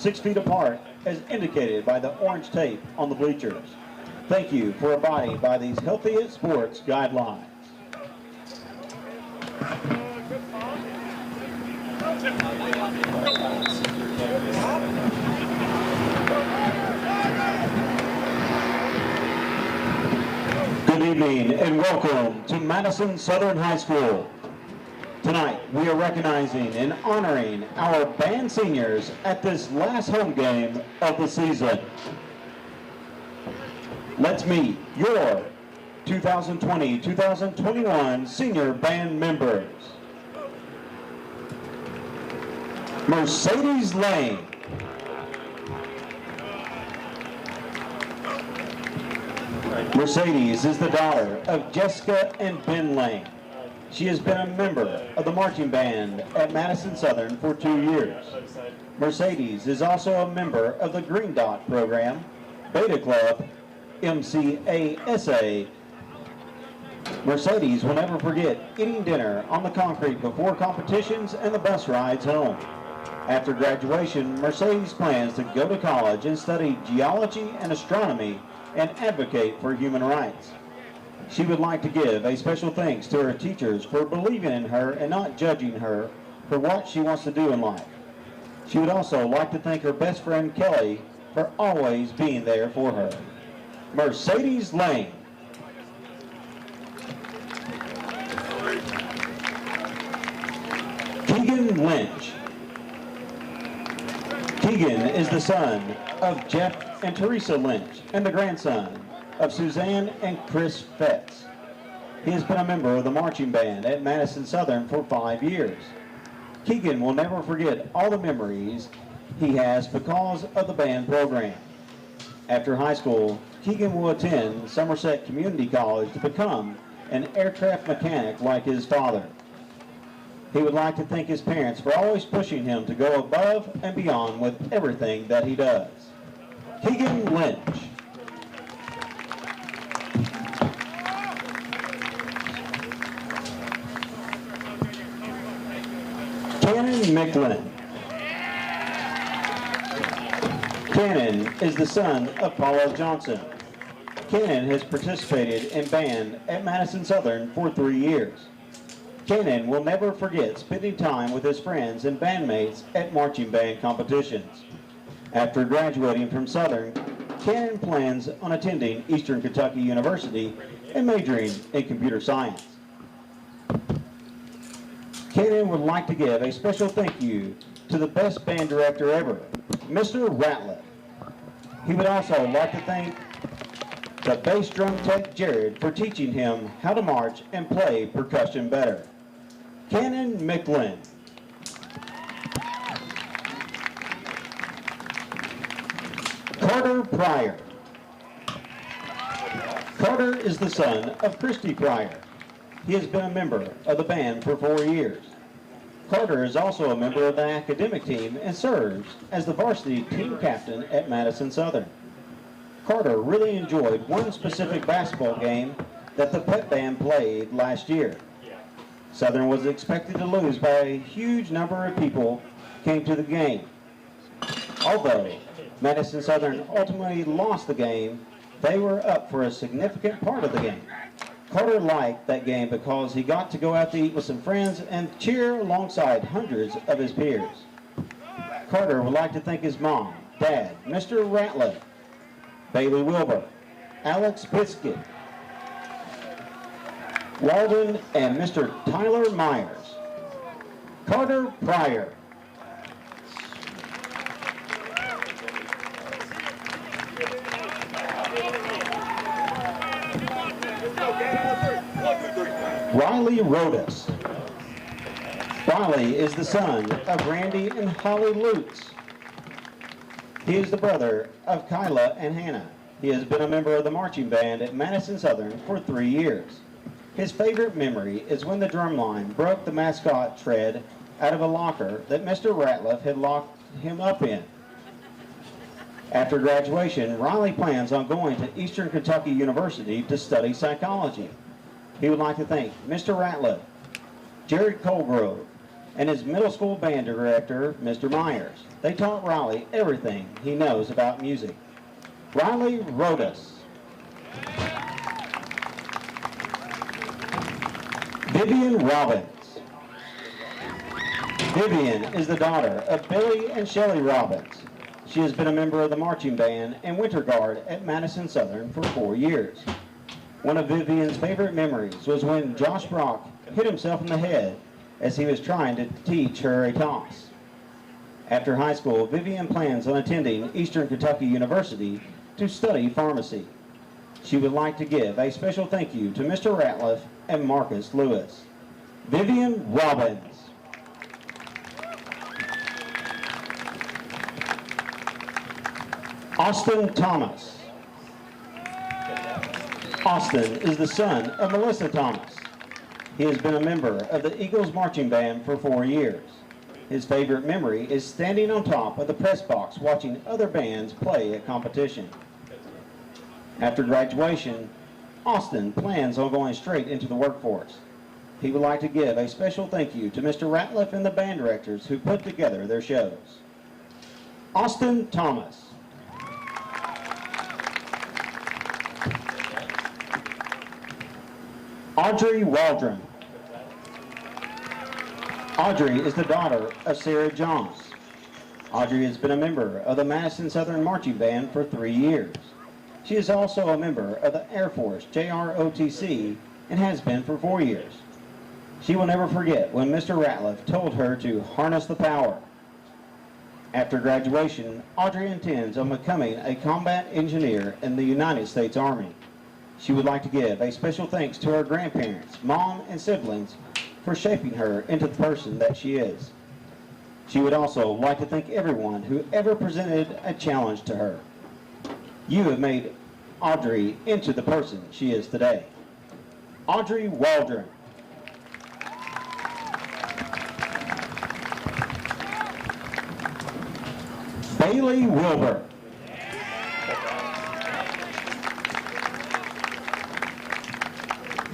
6 feet apart as indicated by the orange tape on the bleachers. Thank you for abiding by these Healthy at Sports guidelines. Good evening and welcome to Madison Southern High School. Tonight we are recognizing and honoring our band seniors at this last home game of the season. Let's meet your 2020-2021 senior band members. Mercedes Lane. Mercedes is the daughter of Jessica and Ben Lane. She has been a member of the marching band at Madison Southern for 2 years. Mercedes is also a member of the Green Dot program, Beta Club, MCASA. Mercedes will never forget eating dinner on the concrete before competitions and the bus rides home. After graduation, Mercedes plans to go to college and study geology and astronomy and advocate for human rights. She would like to give a special thanks to her teachers for believing in her and not judging her for what she wants to do in life. She would also like to thank her best friend Kelly for always being there for her. Mercedes Lane. Keegan Lynch. Keegan is the son of Jeff and Teresa Lynch and the grandson of Suzanne and Chris Fetz. He has been a member of the marching band at Madison Southern for 5 years. Keegan will never forget all the memories he has because of the band program. After high school, Keegan will attend Somerset Community College to become an aircraft mechanic like his father. He would like to thank his parents for always pushing him to go above and beyond with everything that he does. Keegan Lynch. Cannon Micklin. Cannon is the son of Paula Johnson. Cannon has participated in band at Madison Southern for 3 years. Cannon will never forget spending time with his friends and bandmates at marching band competitions. After graduating from Southern, Cannon plans on attending Eastern Kentucky University and majoring in computer science. Cannon would like to give a special thank you to the best band director ever, Mr. Ratliff. He would also like to thank the bass drum tech Jared for teaching him how to march and play percussion better. Cannon Micklin. Carter Pryor. Carter is the son of Christy Pryor. He has been a member of the band for 4 years. Carter is also a member of the academic team and serves as the varsity team captain at Madison Southern. Carter really enjoyed one specific basketball game that the pep band played last year. Southern was expected to lose by a huge number of people came to the game. Although Madison Southern ultimately lost the game, they were up for a significant part of the game. Carter liked that game because he got to go out to eat with some friends and cheer alongside hundreds of his peers. Carter would like to thank his mom, dad, Mr. Ratliff, Bailey Wilbur, Alex Biscuit, Walden, and Mr. Tyler Myers. Carter Pryor. Riley Rodas. Riley is the son of Randy and Holly Lutz. He is the brother of Kyla and Hannah. He has been a member of the marching band at Madison Southern for 3 years. His favorite memory is when the drumline broke the mascot tread out of a locker that Mr. Ratliff had locked him up in. After graduation, Riley plans on going to Eastern Kentucky University to study psychology. He would like to thank Mr. Ratliff, Jared Colgrove, and his middle school band director, Mr. Myers. They taught Riley everything he knows about music. Riley Rodas. Vivian Robbins. Vivian is the daughter of Billy and Shelley Robbins. She has been a member of the marching band and winter guard at Madison Southern for 4 years. One of Vivian's favorite memories was when Josh Brock hit himself in the head as he was trying to teach her a toss. After high school, Vivian plans on attending Eastern Kentucky University to study pharmacy. She would like to give a special thank you to Mr. Ratliff and Marcus Lewis. Vivian Robbins. Austin Thomas. Austin is the son of Melissa Thomas. He has been a member of the Eagles marching band for 4 years. His favorite memory is standing on top of the press box watching other bands play at competition. After graduation, Austin plans on going straight into the workforce. He would like to give a special thank you to Mr. Ratliff and the band directors who put together their shows. Austin Thomas. Audrey Waldron. Audrey is the daughter of Sarah Johns. Audrey has been a member of the Madison Southern Marching Band for 3 years. She is also a member of the Air Force JROTC and has been for 4 years. She will never forget when Mr. Ratliff told her to harness the power. After graduation, Audrey intends on becoming a combat engineer in the United States Army. She would like to give a special thanks to her grandparents, mom, and siblings for shaping her into the person that she is. She would also like to thank everyone who ever presented a challenge to her. You have made Audrey into the person she is today. Audrey Waldron. Bailey Wilbur.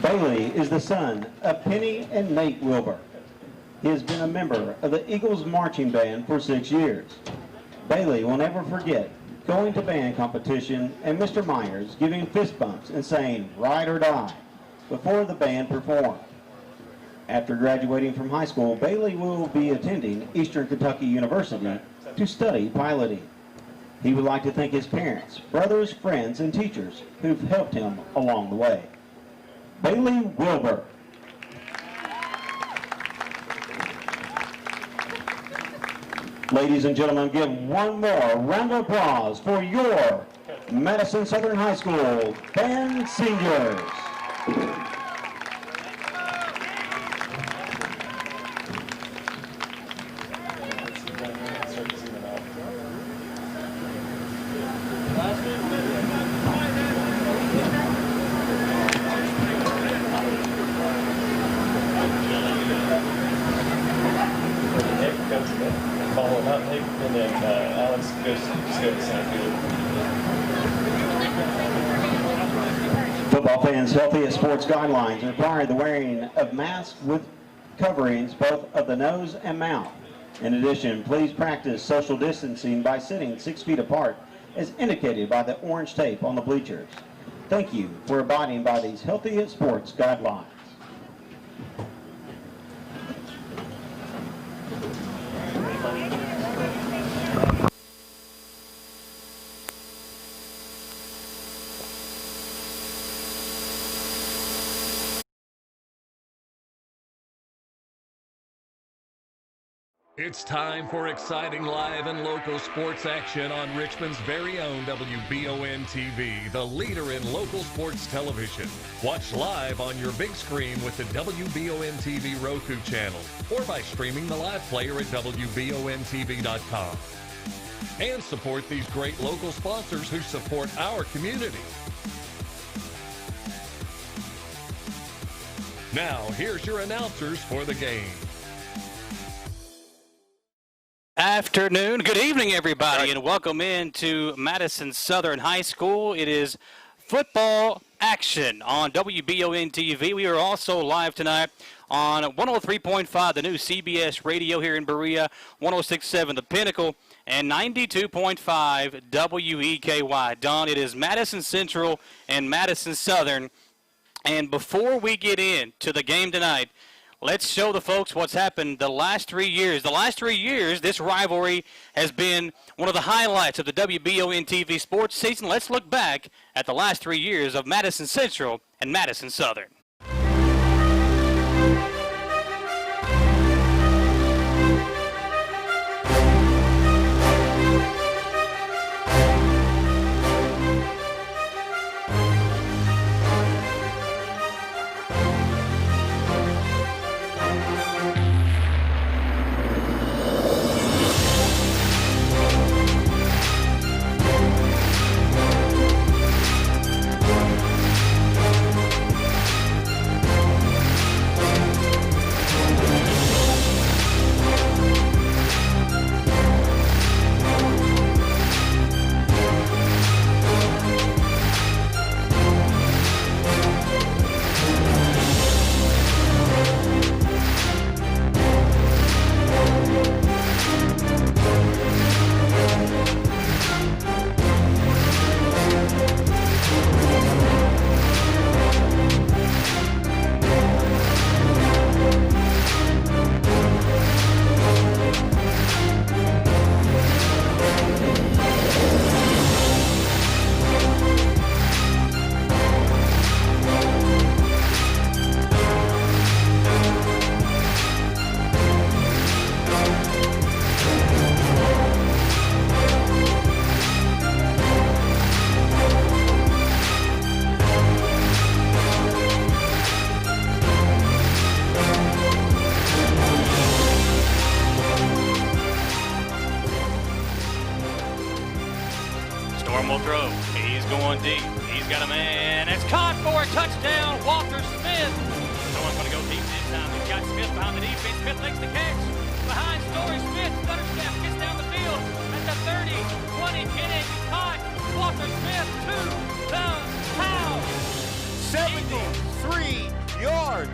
Bailey is the son of Penny and Nate Wilbur. He has been a member of the Eagles marching band for 6 years. Bailey will never forget going to band competition and Mr. Myers giving fist bumps and saying "ride or die" before the band performed. After graduating from high school, Bailey will be attending Eastern Kentucky University to study piloting. He would like to thank his parents, brothers, friends, and teachers who've helped him along the way. Bailey Wilbur. Ladies and gentlemen, give one more round of applause for your Madison Southern High School band seniors. Football fans, healthy at sports guidelines require the wearing of masks with coverings both of the nose and mouth. In addition, please practice social distancing by sitting 6 feet apart as indicated by the orange tape on the bleachers. Thank you for abiding by these healthy at sports guidelines. It's time for exciting live and local sports action on Richmond's very own WBON TV, the leader in local sports television. Watch live on your big screen with the WBON TV Roku channel or by streaming the live player at WBONTV.com. And support these great local sponsors who support our community. Now, here's your announcers for the game. Afternoon. Good evening, everybody, and welcome into Madison Southern High School. It is football action on WBON TV. We are also live tonight on 103.5, the new CBS radio here in Berea, 106.7, the Pinnacle, and 92.5 WEKY. Don, it is Madison Central and Madison Southern. And before we get into the game tonight, let's show the folks what's happened the last 3 years. The last 3 years, this rivalry has been one of the highlights of the WBON TV sports season. Let's look back at the last 3 years of Madison Central and Madison Southern. Will throw. He's going deep. He's got a man. It's caught for a touchdown. Walker Smith. Someone's going to go deep this time. He's got Smith behind the defense. Smith makes the catch. Behind Story. Smith. Stutter step. Gets down the field. At the 30, 20. Getting caught. Walker Smith to the house. 73 yards.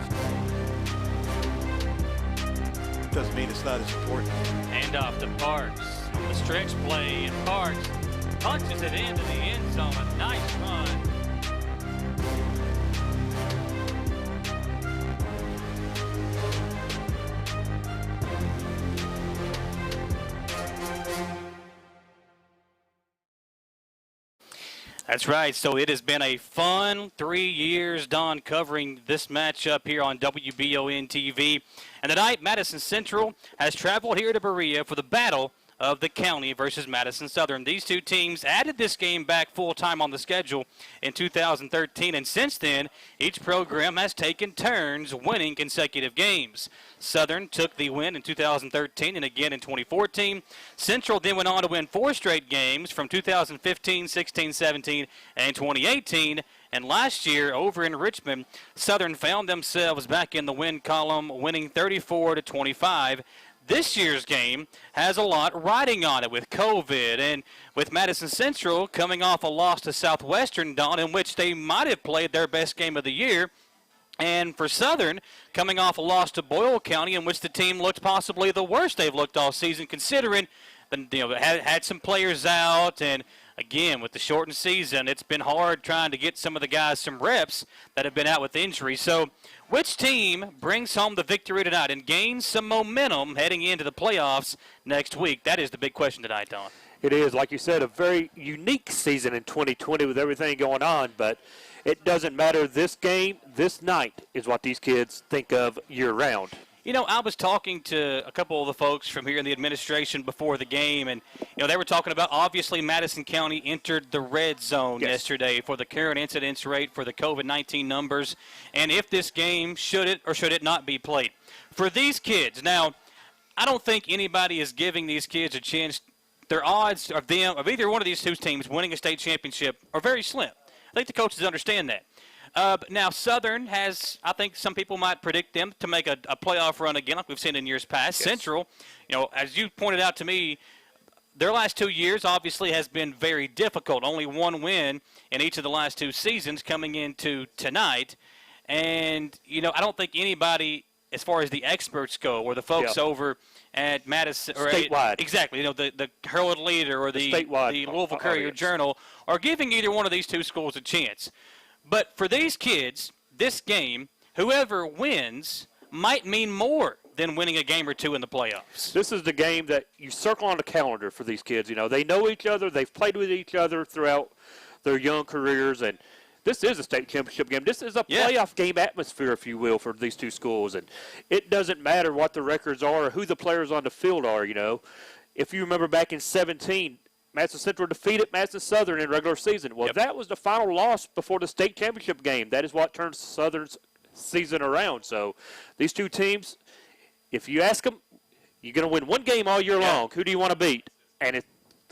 Doesn't mean it's not as important. Hand off to Parks. The stretch play, and Parks punches it into the end zone. A nice run. That's right. So it has been a fun 3 years, Don, covering this matchup here on WBON TV. And tonight, Madison Central has traveled here to Berea for the battle of the county versus Madison Southern. These two teams added this game back full-time on the schedule in 2013, and since then, each program has taken turns winning consecutive games. Southern took the win in 2013 and again in 2014. Central then went on to win 4 straight games from 2015, 16, 17, and 2018. And last year, over in Richmond, Southern found themselves back in the win column, winning 34-25. This year's game has a lot riding on it with COVID and with Madison Central coming off a loss to Southwestern, Don, in which they might have played their best game of the year. And for Southern, coming off a loss to Boyle County, in which the team looked possibly the worst they've looked all season, considering had some players out. And again, with the shortened season, it's been hard trying to get some of the guys some reps that have been out with injury. So which team brings home the victory tonight and gains some momentum heading into the playoffs next week? That is the big question tonight, Don. It is, like you said, a very unique season in 2020 with everything going on, but it doesn't matter. This game, this night, is what these kids think of year-round. You know, I was talking to a couple of the folks from here in the administration before the game, and, they were talking about, obviously, Madison County entered the red zone yesterday for the current incidence rate for the COVID-19 numbers, and if this game, should it not be played. For these kids, now, I don't think anybody is giving these kids a chance. Their odds of either one of these two teams winning a state championship are very slim. I think the coaches understand that. Now, Southern has, I think some people might predict them to make a playoff run again like we've seen in years past. Yes. Central, as you pointed out to me, their last 2 years obviously has been very difficult. Only one win in each of the last 2 seasons coming into tonight. And, I don't think anybody as far as the experts go, or the folks over at Madison, or statewide. Exactly. The Herald Leader or the Louisville Courier-Journal are giving either one of these two schools a chance. But for these kids, this game, whoever wins might mean more than winning a game or two in the playoffs. This is the game that you circle on the calendar for these kids. You know, they know each other. They've played with each other throughout their young careers, and this is a state championship game. This is a playoff game atmosphere, if you will, for these two schools. And it doesn't matter what the records are or who the players on the field are, you know. If you remember back in 17, Madison Central defeated Madison Southern in regular season. Well, that was the final loss before the state championship game. That is what turned Southern's season around. So these two teams, if you ask them, you're going to win one game all year long. Who do you want to beat? And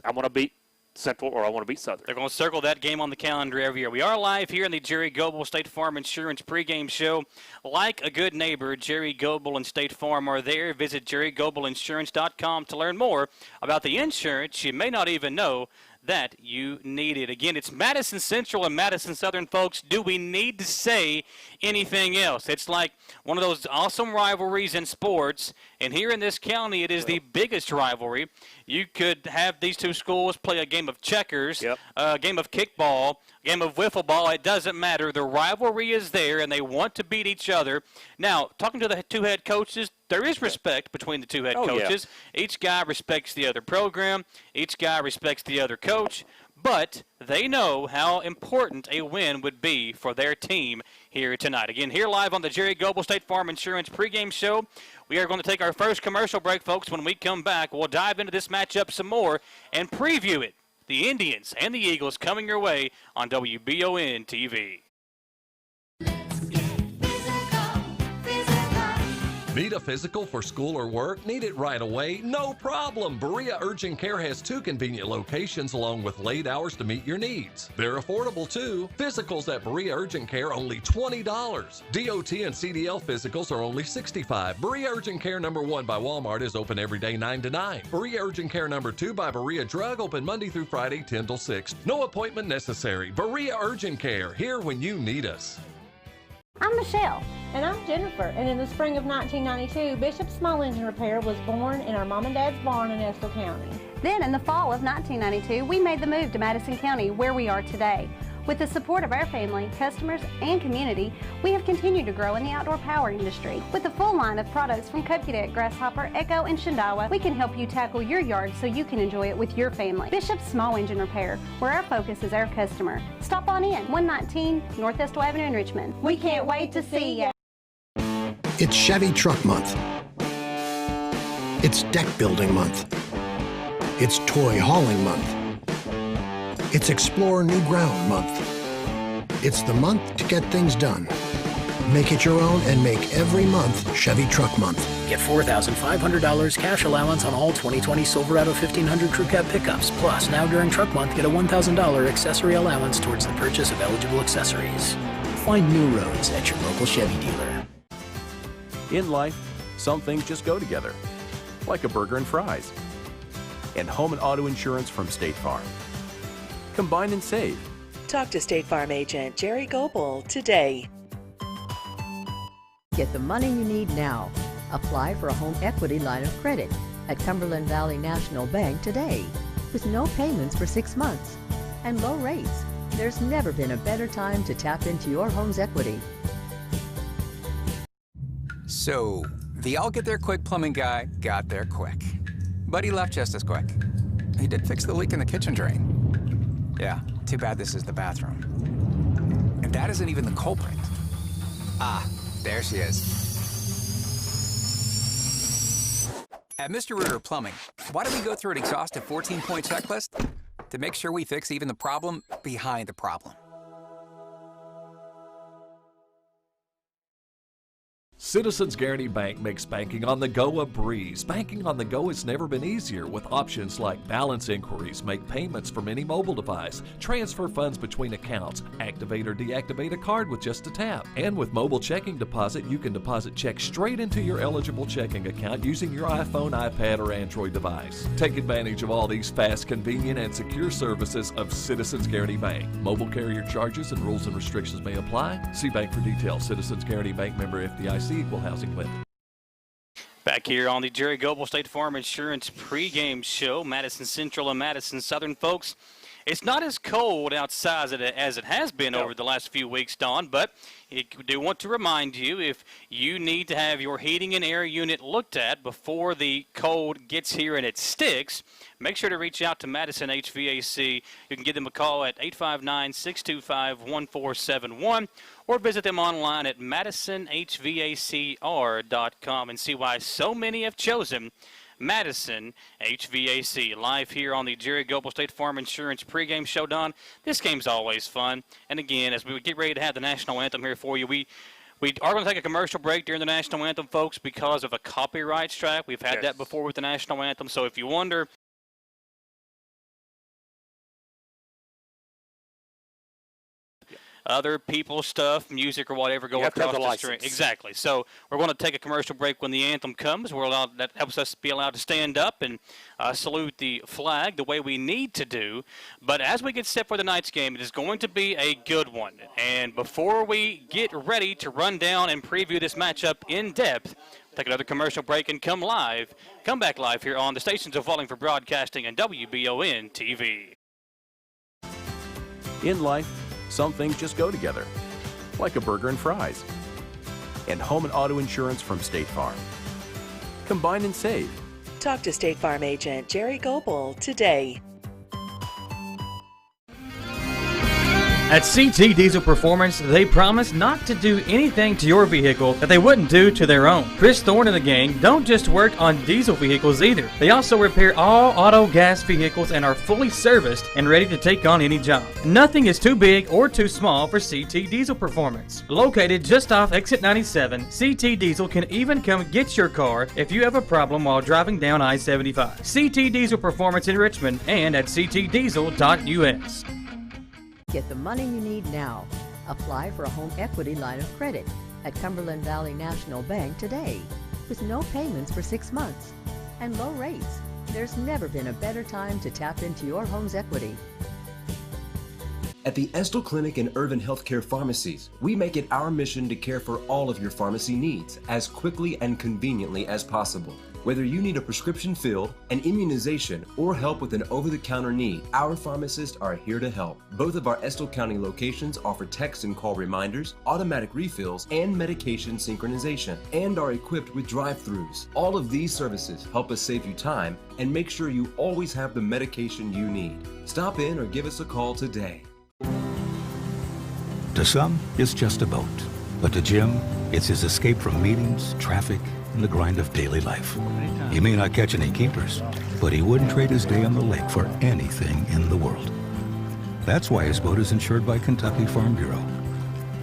I want to beat Central or I want to beat Southern. They're going to circle that game on the calendar every year. We are live here in the Jerry Goebel State Farm Insurance pregame show. Like a good neighbor, Jerry Goebel and State Farm are there. Visit jerrygoebelinsurance.com to learn more about the insurance you may not even know that you need it. Again, it's Madison Central and Madison Southern, folks. Do we need to say anything else? It's like one of those awesome rivalries in sports, and here in this county, it is the biggest rivalry. You could have these two schools play a game of checkers, a game of kickball, a game of wiffle ball. It doesn't matter. The rivalry is there, and they want to beat each other. Now, talking to the two head coaches, there is respect between the two head coaches. Each guy respects the other program. Each guy respects the other coach. But they know how important a win would be for their team here tonight. Again, here live on the Jerry Goebel State Farm Insurance pregame show. We are going to take our first commercial break, folks. When we come back, we'll dive into this matchup some more and preview it. The Indians and the Eagles coming your way on WBON TV. Need a physical for school or work? Need it right away? No problem. Berea Urgent Care has 2 convenient locations along with late hours to meet your needs. They're affordable too. Physicals at Berea Urgent Care only $20. DOT and CDL physicals are only $65. Berea Urgent Care number 1 by Walmart is open every day 9 to 9. Berea Urgent Care number 2 by Berea Drug open Monday through Friday 10 till 6. No appointment necessary. Berea Urgent Care, here when you need us. I'm Michelle. And I'm Jennifer. And in the spring of 1992, Bishop Small Engine Repair was born in our mom and dad's barn in Estill County. Then in the fall of 1992, we made the move to Madison County, where we are today. With the support of our family, customers, and community, we have continued to grow in the outdoor power industry. With a full line of products from Cupcadet, Grasshopper, Echo, and Shindawa, we can help you tackle your yard so you can enjoy it with your family. Bishop Small Engine Repair, where our focus is our customer. Stop on in, 119 North Estill Avenue in Richmond. We can't wait to see you. It's Chevy Truck Month. It's Deck Building Month. It's Toy Hauling Month. It's Explore New Ground Month. It's the month to get things done. Make it your own and make every month Chevy Truck Month. Get $4,500 cash allowance on all 2020 Silverado 1500 Crew Cab pickups. Plus, now during Truck Month, get a $1,000 accessory allowance towards the purchase of eligible accessories. Find new roads at your local Chevy dealer. In life, some things just go together, like a burger and fries. And home and auto insurance from State Farm. Combine and save. Talk to State Farm agent Jerry Goebel today. Get the money you need now. Apply for a home equity line of credit at Cumberland Valley National Bank today with no payments for 6 months and low rates. There's never been a better time to tap into your home's equity. So, the I'll get there quick plumbing guy got there quick. But he left just as quick. He did fix the leak in the kitchen drain. Yeah, too bad this is the bathroom. And that isn't even the culprit. Ah, there she is. At Mr. Rooter Plumbing, why do we go through an exhaustive 14-point checklist? To make sure we fix even the problem behind the problem. Citizens Guaranty Bank makes banking on the go a breeze. Banking on the go has never been easier with options like balance inquiries, make payments from any mobile device, transfer funds between accounts, activate or deactivate a card with just a tap. And with mobile checking deposit, you can deposit checks straight into your eligible checking account using your iPhone, iPad, or Android device. Take advantage of all these fast, convenient, and secure services of Citizens Guaranty Bank. Mobile carrier charges and rules and restrictions may apply. See bank for details. Citizens Guaranty Bank, member FDIC, equal housing lender. Back here on the Jerry Goebel State Farm Insurance pregame show, Madison Central and Madison Southern, folks. It's not as cold outside as it has been over the last few weeks, Don, but I do want to remind you, if you need to have your heating and air unit looked at before the cold gets here and it sticks, make sure to reach out to Madison HVAC. You can give them a call at 859-625-1471 or visit them online at madisonhvacr.com and see why so many have chosen Madison HVAC. Live here on the Jerry Goebel State Farm Insurance pregame show, Don. This game's always fun. And again, as we get ready to have the national anthem here for you, we are going to take a commercial break during the national anthem, folks, because of a copyright strike. We've had that before with the national anthem. So if you wonder, other people's stuff, music or whatever, go across the stream. Exactly. So we're going to take a commercial break when the anthem comes. That helps us be allowed to stand up and salute the flag the way we need to do. But as we get set for the night's game, it is going to be a good one. And before we get ready to run down and preview this matchup in depth, take another commercial break and come back live here on the stations of Wallingford Broadcasting and WBON TV. In life, some things just go together, like a burger and fries. And home and auto insurance from State Farm. Combine and save. Talk to State Farm agent Jerry Goebel today. At CT Diesel Performance, they promise not to do anything to your vehicle that they wouldn't do to their own. Chris Thorne and the gang don't just work on diesel vehicles either. They also repair all auto gas vehicles and are fully serviced and ready to take on any job. Nothing is too big or too small for CT Diesel Performance. Located just off Exit 97, CT Diesel can even come get your car if you have a problem while driving down I-75. CT Diesel Performance in Richmond and at ctdiesel.us. Get the money you need now. Apply for a home equity line of credit at Cumberland Valley National Bank today. With no payments for 6 months and low rates, there's never been a better time to tap into your home's equity. At the Estill Clinic and Irvin Healthcare Pharmacies, we make it our mission to care for all of your pharmacy needs as quickly and conveniently as possible. Whether you need a prescription filled, an immunization, or help with an over-the-counter need, our pharmacists are here to help. Both of our Estill County locations offer text and call reminders, automatic refills, and medication synchronization, and are equipped with drive-thrus. All of these services help us save you time and make sure you always have the medication you need. Stop in or give us a call today. To some, it's just a boat. But to Jim, it's his escape from meetings, traffic, and the grind of daily life. He may not catch any keepers, but he wouldn't trade his day on the lake for anything in the world. That's why his boat is insured by Kentucky Farm Bureau.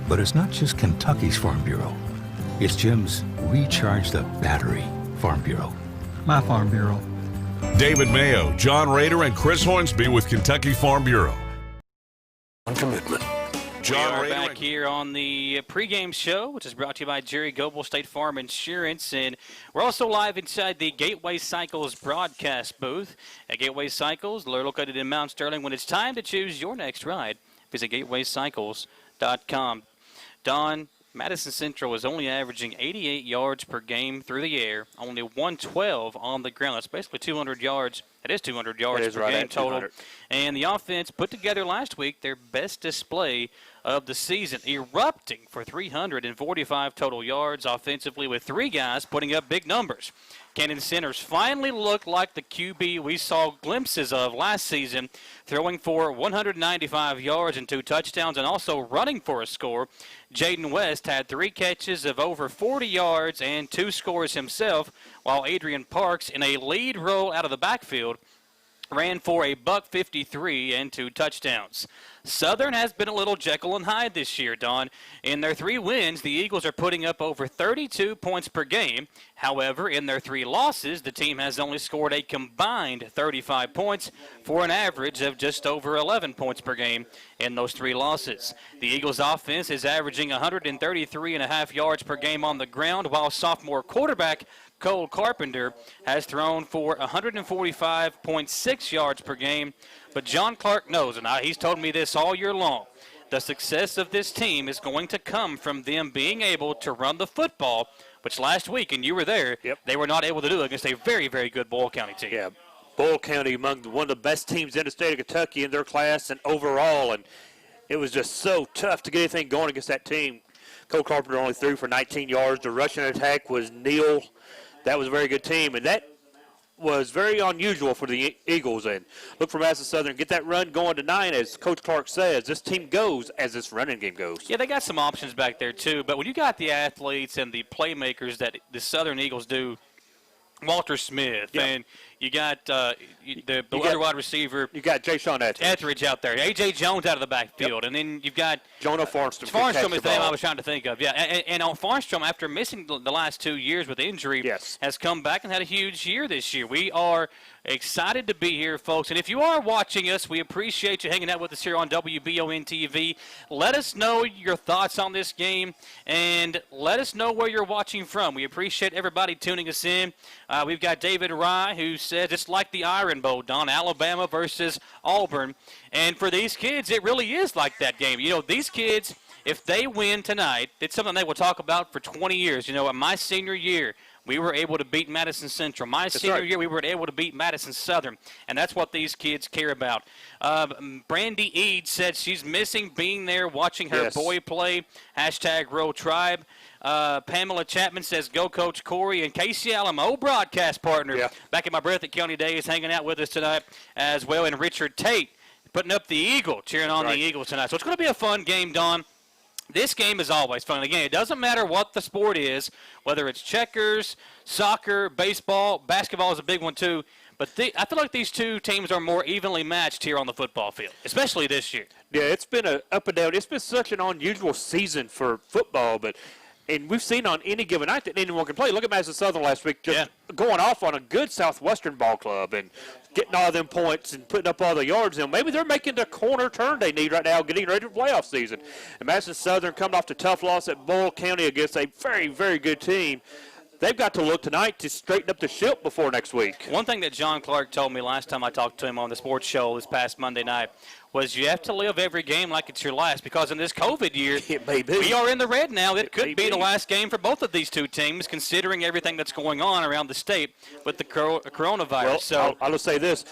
But it's not just Kentucky's Farm Bureau. It's Jim's Recharge the Battery Farm Bureau. My Farm Bureau. David Mayo, John Rader, and Chris Hornsby with Kentucky Farm Bureau. On commitment. We are back here on the pregame show, which is brought to you by Jerry Goebel State Farm Insurance. And we're also live inside the Gateway Cycles broadcast booth. At Gateway Cycles, they're located in Mount Sterling. When it's time to choose your next ride, visit gatewaycycles.com. Don, Madison Central is only averaging 88 yards per game through the air, only 112 on the ground. That's basically 200 yards. That is 200 yards per game total. And the offense put together last week their best display of the season, erupting for 345 total yards offensively with 3 guys putting up big numbers. Cannon Centers finally looked like the QB we saw glimpses of last season, throwing for 195 yards and 2 touchdowns and also running for a score. Jaden West had 3 catches of over 40 yards and 2 scores himself, while Adrian Parks, in a lead role out of the backfield, ran for a $153 and 2 touchdowns. Southern has been a little Jekyll and Hyde this year, Don. In their 3 wins, the Eagles are putting up over 32 points per game. However, in their 3 losses, the team has only scored a combined 35 points for an average of just over 11 points per game in those 3 losses. The Eagles' offense is averaging 133.5 yards per game on the ground, while sophomore quarterback Cole Carpenter has thrown for 145.6 yards per game. But John Clark knows, and he's told me this all year long, the success of this team is going to come from them being able to run the football, which last week, and you were there, they were not able to do against a very, very good Boyle County team. Yeah, Boyle County among one of the best teams in the state of Kentucky in their class and overall, and it was just so tough to get anything going against that team. Cole Carpenter only threw for 19 yards. The rushing attack was nil. That was a very good team, and that was very unusual for the Eagles. And look for Madison Southern, get that run going tonight. As Coach Clark says, this team goes as this running game goes. Yeah, they got some options back there too, but when you got the athletes and the playmakers that the Southern Eagles do, Walter Smith, and you got the other wide receiver. You got Jay Sean Etheridge out there. A.J. Jones out of the backfield. And then you've got Jonah Farnstrom. Farnstrom is the name I was trying to think of. Yeah, and on Farnstrom, after missing the last 2 years with injury, has come back and had a huge year this year. We are excited to be here, folks. And if you are watching us, we appreciate you hanging out with us here on WBON TV. Let us know your thoughts on this game, and let us know where you're watching from. We appreciate everybody tuning us in. We've got David Rye, who says it's like the Iron Bowl, Don, Alabama versus Auburn. And for these kids, it really is like that game. You know, these kids, if they win tonight, it's something they will talk about for 20 years. You know, in my senior year, we were able to beat Madison Central. My senior year, we were able to beat Madison Southern, and that's what these kids care about. Brandy Eade said she's missing being there, watching her boy play. #Roll Tribe. Pamela Chapman says, go Coach Corey. And Casey Allen, my old broadcast partner, back in my Breathitt County days, hanging out with us tonight as well. And Richard Tate putting up the Eagle, cheering on the Eagles tonight. So it's going to be a fun game, Don. This game is always fun. Again, it doesn't matter what the sport is, whether it's checkers, soccer, baseball, basketball is a big one too. But I feel like these two teams are more evenly matched here on the football field, especially this year. Yeah, it's been an up and down. It's been such an unusual season for football, and we've seen on any given night that anyone can play. Look at Madison Southern last week, just going off on a good Southwestern ball club and getting all them points and putting up all the yards. And maybe they're making the corner turn they need right now, getting ready for playoff season. And Madison Southern coming off the tough loss at Boyle County against a very, very good team. They've got to look tonight to straighten up the ship before next week. One thing that John Clark told me last time I talked to him on the sports show this past Monday night was you have to live every game like it's your last, because in this COVID year, we are in the red now. It could be the last game for both of these two teams, considering everything that's going on around the state with the coronavirus. Well, I'll just say this.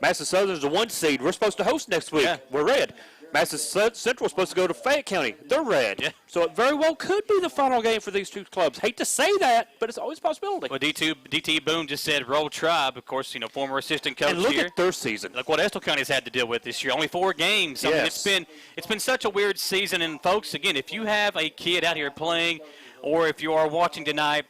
Madison Southern is the 1 seed. We're supposed to host next week. We're red. Madison Central is supposed to go to Fayette County. They're red. So it very well could be the final game for these two clubs. Hate to say that, but it's always a possibility. Well, DT Boone just said Roll Tribe, of course, you know, former assistant coach and look here. at their season. Look what Estill County's had to deal with this year. Only 4 games. I mean, it's been such a weird season. And, folks, again, if you have a kid out here playing, or if you are watching tonight,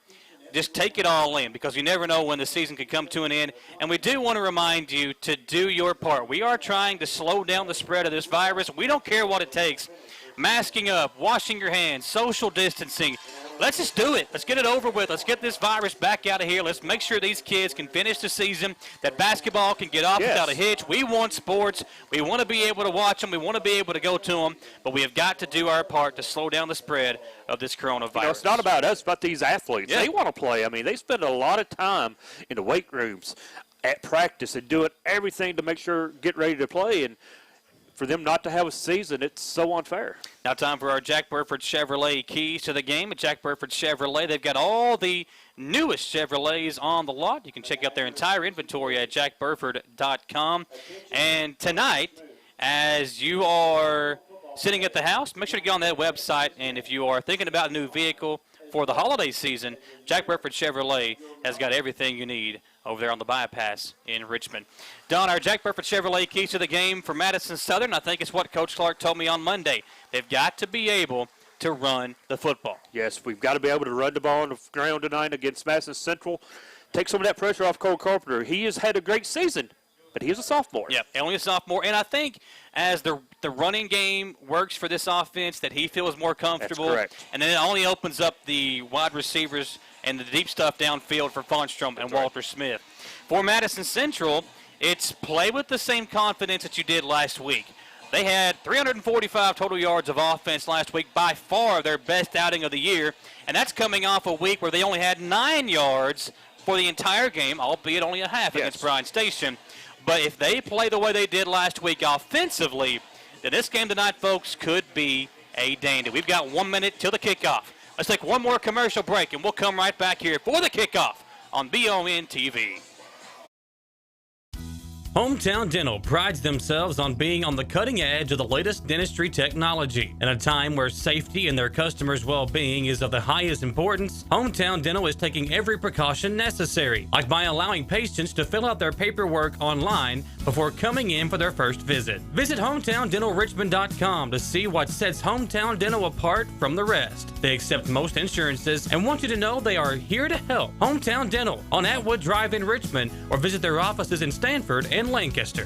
just take it all in, because you never know when the season could come to an end. And we do want to remind you to do your part. We are trying to slow down the spread of this virus. We don't care what it takes. Masking up, washing your hands, social distancing. Let's just do it. Let's get it over with. Let's get this virus back out of here. Let's make sure these kids can finish the season, that basketball can get off without a hitch. We want sports. We want to be able to watch them. We want to be able to go to them. But we have got to do our part to slow down the spread of this coronavirus. You know, it's not about us, it's about these athletes. They want to play. I mean, they spend a lot of time in the weight rooms at practice and doing everything to make sure, get ready to play. And for them not to have a season, it's so unfair. Now time for our Jack Burford Chevrolet keys to the game. At Jack Burford Chevrolet, they've got all the newest Chevrolets on the lot. You can check out their entire inventory at jackburford.com. And tonight, as you are sitting at the house, make sure to get on that website. And if you are thinking about a new vehicle for the holiday season, Jack Burford Chevrolet has got everything you need over there on the bypass in Richmond. Don, our Jack Burford Chevrolet keys to the game for Madison Southern, I think it's what Coach Clark told me on Monday. They've got to be able to run the football. Yes, we've got to be able to run the ball on the ground tonight against Madison Central. Take some of that pressure off Cole Carpenter. He has had a great season, but he is a sophomore. Yeah, only a sophomore. And I think as the running game works for this offense, that he feels more comfortable. That's correct. And then it only opens up the wide receivers and the deep stuff downfield for Farnstrom and Walter Smith. For Madison Central, it's play with the same confidence that you did last week. They had 345 total yards of offense last week, by far their best outing of the year, and that's coming off a week where they only had 9 yards for the entire game, albeit only a half against Bryan Station. But if they play the way they did last week offensively, then this game tonight, folks, could be a dandy. We've got 1 minute till the kickoff. Let's take one more commercial break, and we'll come right back here for the kickoff on BON TV. Hometown Dental prides themselves on being on the cutting edge of the latest dentistry technology. In a time where safety and their customers' well-being is of the highest importance, Hometown Dental is taking every precaution necessary, like by allowing patients to fill out their paperwork online before coming in for their first visit. Visit HometownDentalRichmond.com to see what sets Hometown Dental apart from the rest. They accept most insurances and want you to know they are here to help. Hometown Dental on Atwood Drive in Richmond, or visit their offices in Stanford and Lancaster.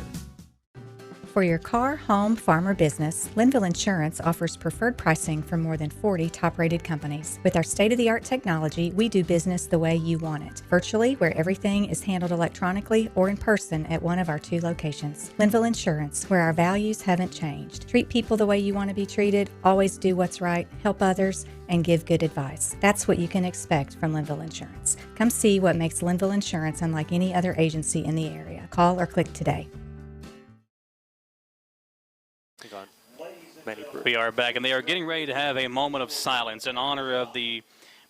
For your car, home, farm, or business, Linville Insurance offers preferred pricing from more than 40 top-rated companies. With our state-of-the-art technology, we do business the way you want it, virtually, where everything is handled electronically, or in person at one of our 2 locations. Linville Insurance, where our values haven't changed. Treat people the way you want to be treated, always do what's right, help others, and give good advice. That's what you can expect from Linville Insurance. Come see what makes Linville Insurance unlike any other agency in the area. Call or click today. We are back, and they are getting ready to have a moment of silence in honor of the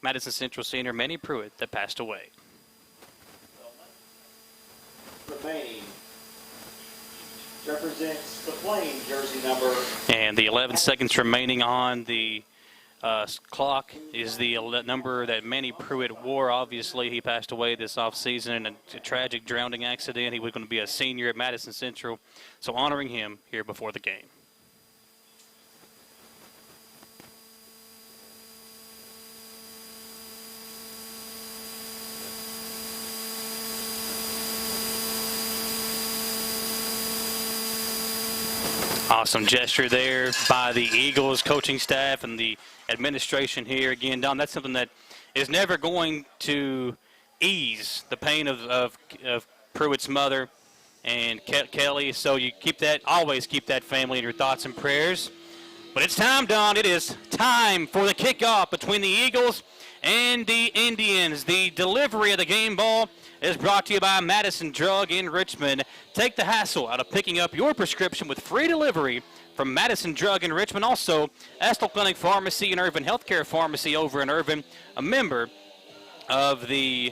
Madison Central senior Manny Pruitt that passed away. Remaining represents the Flame jersey number. And the 11 seconds remaining on the clock is the number that Manny Pruitt wore. Obviously, he passed away this offseason in a tragic drowning accident. He was going to be a senior at Madison Central, so honoring him here before the game. Awesome gesture there by the Eagles coaching staff and the administration here. Again, Don, that's something that is never going to ease the pain of Pruitt's mother and Kelly. So you always keep that family in your thoughts and prayers. But it's time, Don. It is time for the kickoff between the Eagles and the Indians. The delivery of the game ball is brought to you by Madison Drug in Richmond. Take the hassle out of picking up your prescription with free delivery from Madison Drug in Richmond. Also, Estill Clinic Pharmacy and Irvin Healthcare Pharmacy over in Irvin, a member of the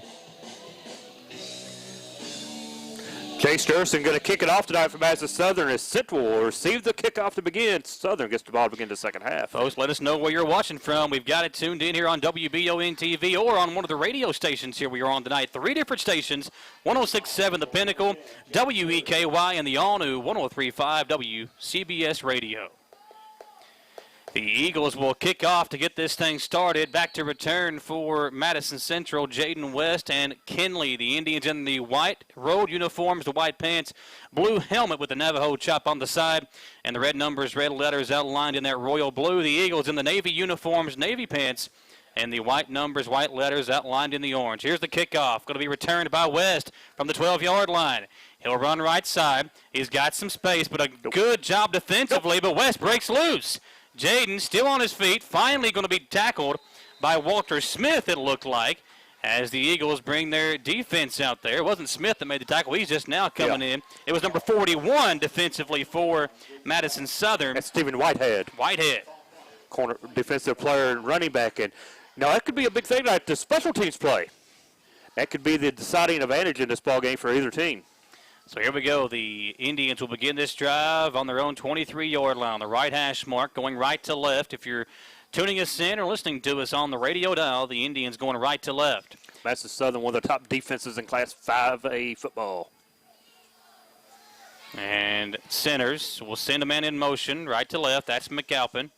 Jay Sturson going to kick it off tonight for Madison Southern as Central will receive the kickoff to begin. Southern gets the ball to begin the second half. Folks, let us know where you're watching from. We've got it tuned in here on WBON TV or on one of the radio stations here we are on tonight. 3 different stations, 106.7 The Pinnacle, WEKY, and the all-new 103.5 WCBS Radio. The Eagles will kick off to get this thing started. Back to return for Madison Central, Jaden West and Kinley. The Indians in the white road uniforms, the white pants, blue helmet with the Navajo chop on the side, and the red numbers, red letters outlined in that royal blue. The Eagles in the navy uniforms, navy pants, and the white numbers, white letters outlined in the orange. Here's the kickoff. Going to be returned by West from the 12-yard line. He'll run right side. He's got some space, but a good job defensively, but West breaks loose. Jaden still on his feet, finally going to be tackled by Walter Smith, it looked like, as the Eagles bring their defense out there. It wasn't Smith that made the tackle. He's just now coming in. It was number 41 defensively for Madison Southern. That's Stephen Whitehead. Corner defensive player and running back. And now that could be a big thing like the special teams play. That could be the deciding advantage in this ball game for either team. So here we go. The Indians will begin this drive on their own 23-yard line, the right hash mark, going right to left. If you're tuning us in or listening to us on the radio dial, the Indians going right to left. Madison Southern, one of the top defenses in Class 5A football. And centers will send a man in motion, right to left. That's McAlpin.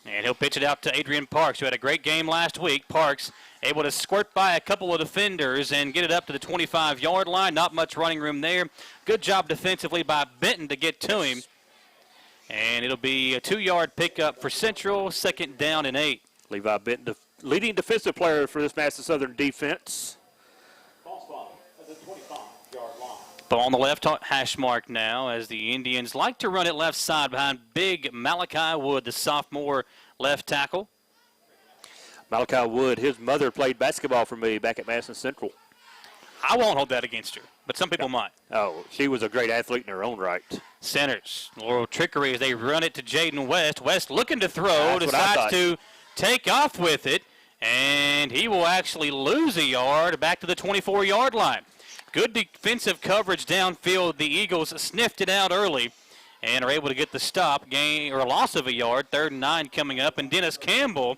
And he'll pitch it out to Adrian Parks, who had a great game last week. Parks able to squirt by a couple of defenders and get it up to the 25-yard line. Not much running room there. Good job defensively by Benton to get to him. And it'll be a 2-yard pickup for Central, 2nd down and 8. Levi Benton, the leading defensive player for this Madison Southern defense. Ball on the left hash mark now as the Indians like to run it left side behind big Malachi Wood, the sophomore left tackle. Malachi Wood, his mother played basketball for me back at Madison Central. I won't hold that against her, but some people might. Oh, she was a great athlete in her own right. Centers. A little trickery as they run it to Jaden West. West looking to throw, That's what I decides to take off with it, and he will actually lose a yard back to the 24-yard line. Good defensive coverage downfield. The Eagles sniffed it out early and are able to get the stop, gain or loss of a yard. 3rd and 9 coming up, and Dennis Campbell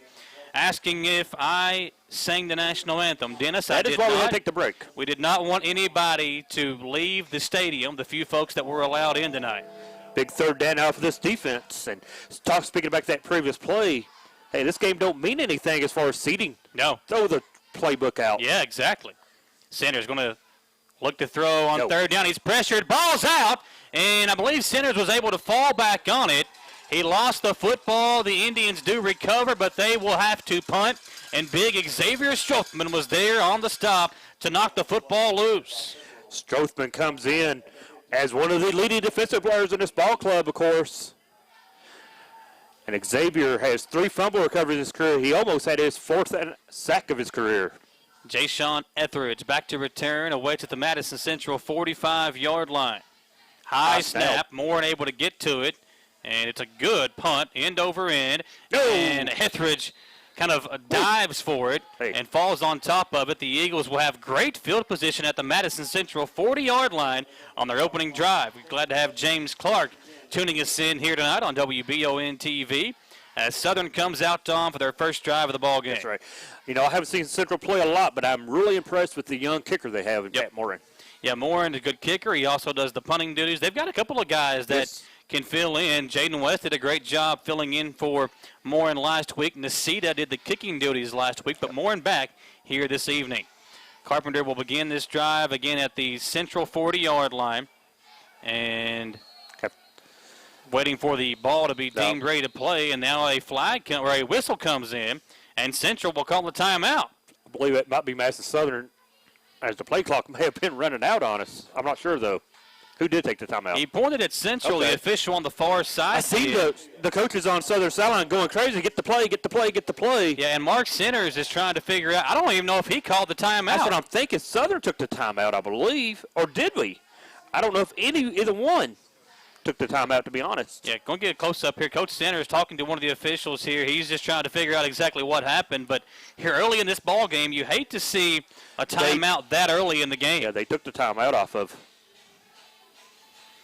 asking if I sang the national anthem. Dennis, I did not. That is why we had to take the break. We did not want anybody to leave the stadium, the few folks that were allowed in tonight. Big 3rd down now for this defense. And speaking back to that previous play, hey, this game don't mean anything as far as seeding. No. Throw the playbook out. Yeah, exactly. Center's going to look to throw on 3rd down. He's pressured. Ball's out, and I believe Centers was able to fall back on it. He lost the football. The Indians do recover, but they will have to punt. And big Xavier Strothman was there on the stop to knock the football loose. Strothman comes in as one of the leading defensive players in this ball club, of course. And Xavier has 3 fumble recoveries in his career. He almost had his 4th sack of his career. Jay-Sean Etheridge back to return away to the Madison Central 45-yard line. High snap, Moore able to get to it. And it's a good punt, end over end. No. And Etheridge kind of dives for it and falls on top of it. The Eagles will have great field position at the Madison Central 40-yard line on their opening drive. We're glad to have James Clark tuning us in here tonight on WBON TV as Southern comes out on for their first drive of the ball game. That's right. You know, I haven't seen Central play a lot, but I'm really impressed with the young kicker they have in Pat Morin. Yeah, Morin, a good kicker. He also does the punting duties. They've got a couple of guys that can fill in. Jaden West did a great job filling in for Morin last week. Nasita did the kicking duties last week, but Morin back here this evening. Carpenter will begin this drive again at the Central 40-yard line. And waiting for the ball to be deemed ready to play, and now a flag or a whistle comes in, and Central will call the timeout. I believe it might be Madison Southern, as the play clock may have been running out on us. I'm not sure, though. Who did take the timeout? He pointed at Central, the official on the far side. I see the coaches on Southern sideline going crazy. Get the play, get the play, get the play. Yeah, and Mark Centers is trying to figure out. I don't even know if he called the timeout. That's what I'm thinking. Southern took the timeout, I believe. Or did we? I don't know if either one took the timeout, to be honest. Yeah, going to get a close-up here. Coach Centers talking to one of the officials here. He's just trying to figure out exactly what happened. But here early in this ball game, you hate to see a timeout that early in the game. Yeah, they took the timeout off of.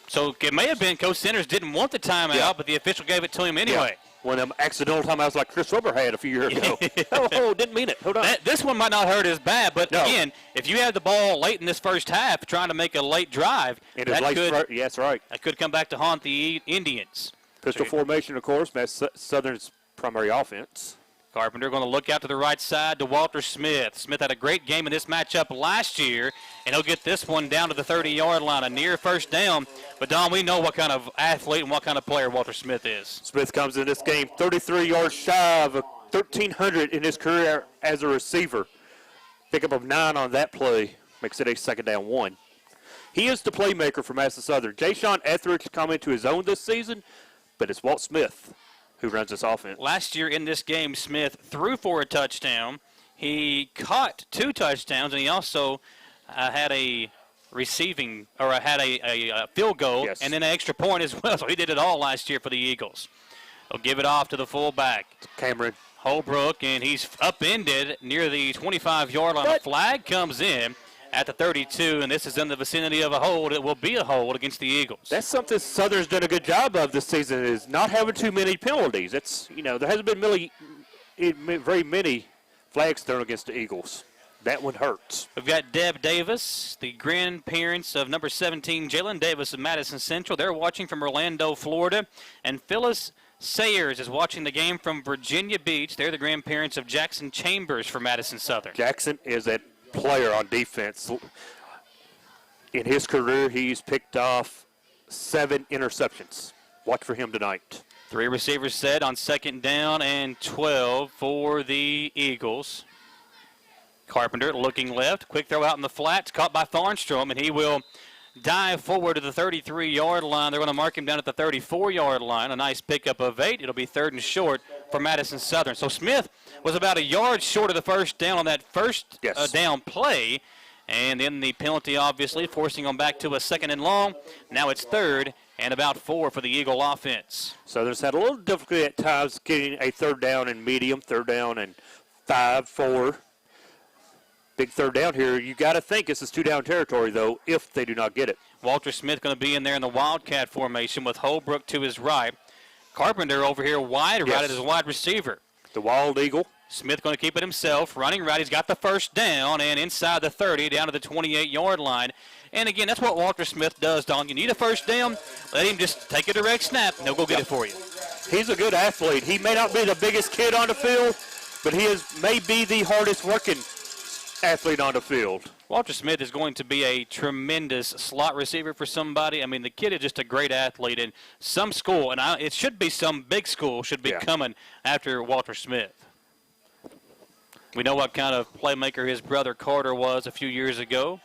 So it may have been Coach Centers didn't want the timeout, but the official gave it to him anyway. Yeah. One of them accidental timeouts like Chris Weber had a few years ago. Oh, didn't mean it. Hold on. This one might not hurt as bad, but again, if you have the ball late in this first half trying to make a late drive, that's right. That could come back to haunt the Indians. Pistol formation, of course, that's Southern's primary offense. Carpenter going to look out to the right side to Walter Smith. Smith had a great game in this matchup last year, and he'll get this one down to the 30-yard line, a near first down. But, Don, we know what kind of athlete and what kind of player Walter Smith is. Smith comes in this game 33 yards shy of 1,300 in his career as a receiver. Pickup of 9 on that play makes it a 2nd down 1. He is the playmaker for Madison Southern. Jay-Sean Etheridge coming to his own this season, but it's Walt Smith who runs this offense. Last year in this game, Smith threw for a touchdown. He caught 2 touchdowns, and he also had a receiving or had a field goal and then an extra point as well. So he did it all last year for the Eagles. They'll give it off to the fullback, Cameron Holbrook, and he's upended near the 25-yard line. A flag comes in at the 32, and this is in the vicinity of a hold. It will be a hold against the Eagles. That's something Southern's done a good job of this season, is not having too many penalties. It's, there hasn't been very many flags thrown against the Eagles. That one hurts. We've got Deb Davis, the grandparents of number 17, Jalen Davis of Madison Central. They're watching from Orlando, Florida. And Phyllis Sayers is watching the game from Virginia Beach. They're the grandparents of Jackson Chambers for Madison Southern. Jackson is a player on defense. In his career, he's picked off 7 interceptions. Watch for him tonight. 3 receivers set on 2nd down and 12 for the Eagles. Carpenter looking left. Quick throw out in the flats. Caught by Farnstrom, and he will dive forward to the 33-yard line. They're going to mark him down at the 34-yard line. A nice pickup of 8. It'll be 3rd and short for Madison Southern. So Smith was about a yard short of the first down on that first down play. And then the penalty, obviously, forcing them back to a 2nd and long. Now it's 3rd and about 4 for the Eagle offense. Southern's had a little difficulty at times getting a 3rd down and medium, 3rd down and 5, 4. Big 3rd down here. You got to think this is 2-down territory, though, if they do not get it. Walter Smith going to be in there in the Wildcat formation with Holbrook to his right. Carpenter over here wide right as a wide receiver. The Wild Eagle. Smith going to keep it himself. Running right. He's got the 1st down and inside the 30 down to the 28-yard line. And, again, that's what Walter Smith does, Don. You need a 1st down, let him just take a direct snap, and he'll go get it for you. He's a good athlete. He may not be the biggest kid on the field, but he may be the hardest working athlete on the field. Walter Smith is going to be a tremendous slot receiver for somebody. I mean, the kid is just a great athlete. And some school, and it should be some big school, should be coming after Walter Smith. We know what kind of playmaker his brother Carter was a few years ago.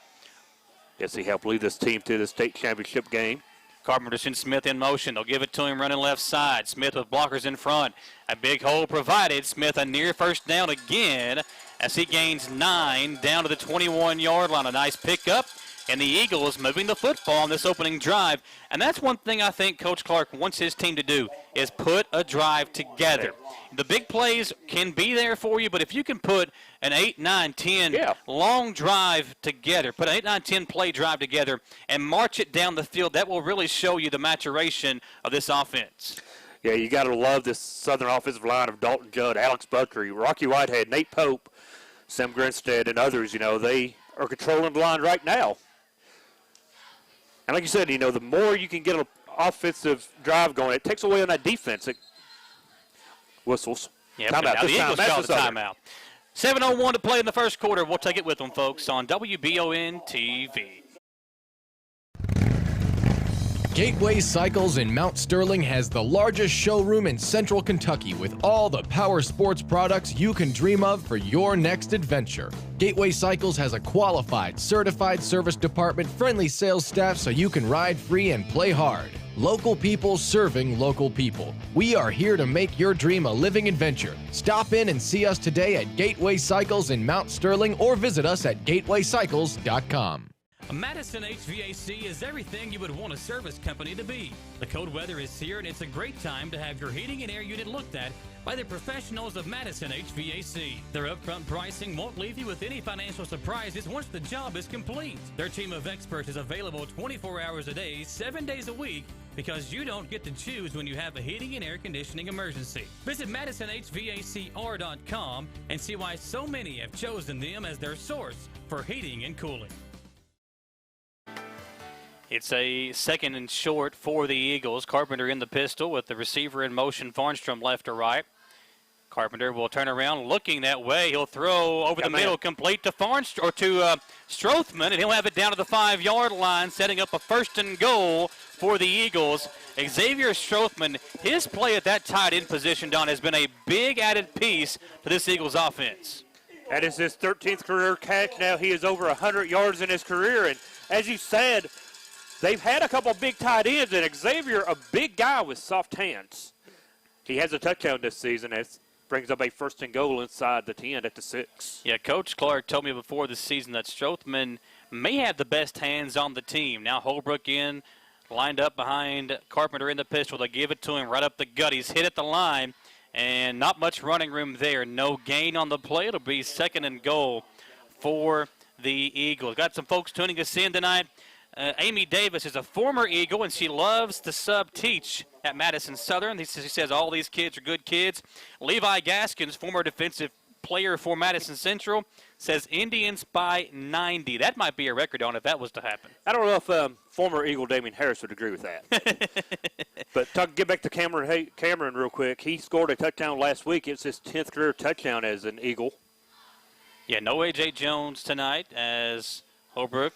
Yes, he helped lead this team to the state championship game. Carpenter sends Smith in motion. They'll give it to him running left side. Smith with blockers in front. A big hole provided. Smith a near 1st down again as he gains 9 down to the 21-yard line. A nice pickup. And the Eagles moving the football on this opening drive. And that's one thing I think Coach Clark wants his team to do is put a drive together. The big plays can be there for you, but if you can put an 8, 9, 10 long drive together, put an 8, 9, 10 play drive together and march it down the field, that will really show you the maturation of this offense. Yeah, you got to love this Southern offensive line of Dalton Judd, Alex Buckley, Rocky Whitehead, Nate Pope, Sam Grinstead, and others. You know, they are controlling the line right now. And like you said, you know, the more you can get an offensive drive going, it takes away on that defense. It whistles. Yeah, timeout. now the This Eagles time, call the timeout. 7:01 to play in the first quarter. We'll take it with them, folks, on WBON TV. Gateway Cycles in Mount Sterling has the largest showroom in central Kentucky with all the power sports products you can dream of for your next adventure. Gateway Cycles has a qualified, certified service department, friendly sales staff so you can ride free and play hard. Local people serving local people. We are here to make your dream a living adventure. Stop in and see us today at Gateway Cycles in Mount Sterling or visit us at gatewaycycles.com. Madison HVAC is everything you would want a service company to be. The cold weather is here, and it's a great time to have your heating and air unit looked at by the professionals of Madison HVAC. Their upfront pricing won't leave you with any financial surprises once the job is complete. Their team of experts is available 24 hours a day, 7 days a week, because you don't get to choose when you have a heating and air conditioning emergency. Visit MadisonHVACR.com and see why so many have chosen them as their source for heating and cooling. It's a 2nd and short for the Eagles. Carpenter in the pistol with the receiver in motion, Farnstrom left to right. Carpenter will turn around looking that way. He'll throw over the middle, complete to Strothman, and he'll have it down to the 5-yard line, setting up a 1st and goal for the Eagles. Xavier Strothman, his play at that tight end position, Don, has been a big added piece to this Eagles offense. That is his 13th career catch. Now he is over 100 yards in his career, and as you said, they've had a couple big tight ends, and Xavier, a big guy with soft hands. He has a touchdown this season. It brings up a 1st and goal inside the 10 at the 6. Yeah, Coach Clark told me before the season that Strothman may have the best hands on the team. Now Holbrook in, lined up behind Carpenter in the pistol. They give it to him right up the gut. He's hit at the line, and not much running room there. No gain on the play. It'll be 2nd and goal for the Eagles. Got some folks tuning us in tonight. Amy Davis is a former Eagle, and she loves to sub-teach at Madison Southern. She says all these kids are good kids. Levi Gaskins, former defensive player for Madison Central, says Indians by 90. That might be a record on if that was to happen. I don't know if former Eagle Damian Harris would agree with that. But get back to Cameron real quick. He scored a touchdown last week. It's his 10th career touchdown as an Eagle. Yeah, no A.J. Jones tonight as Holbrook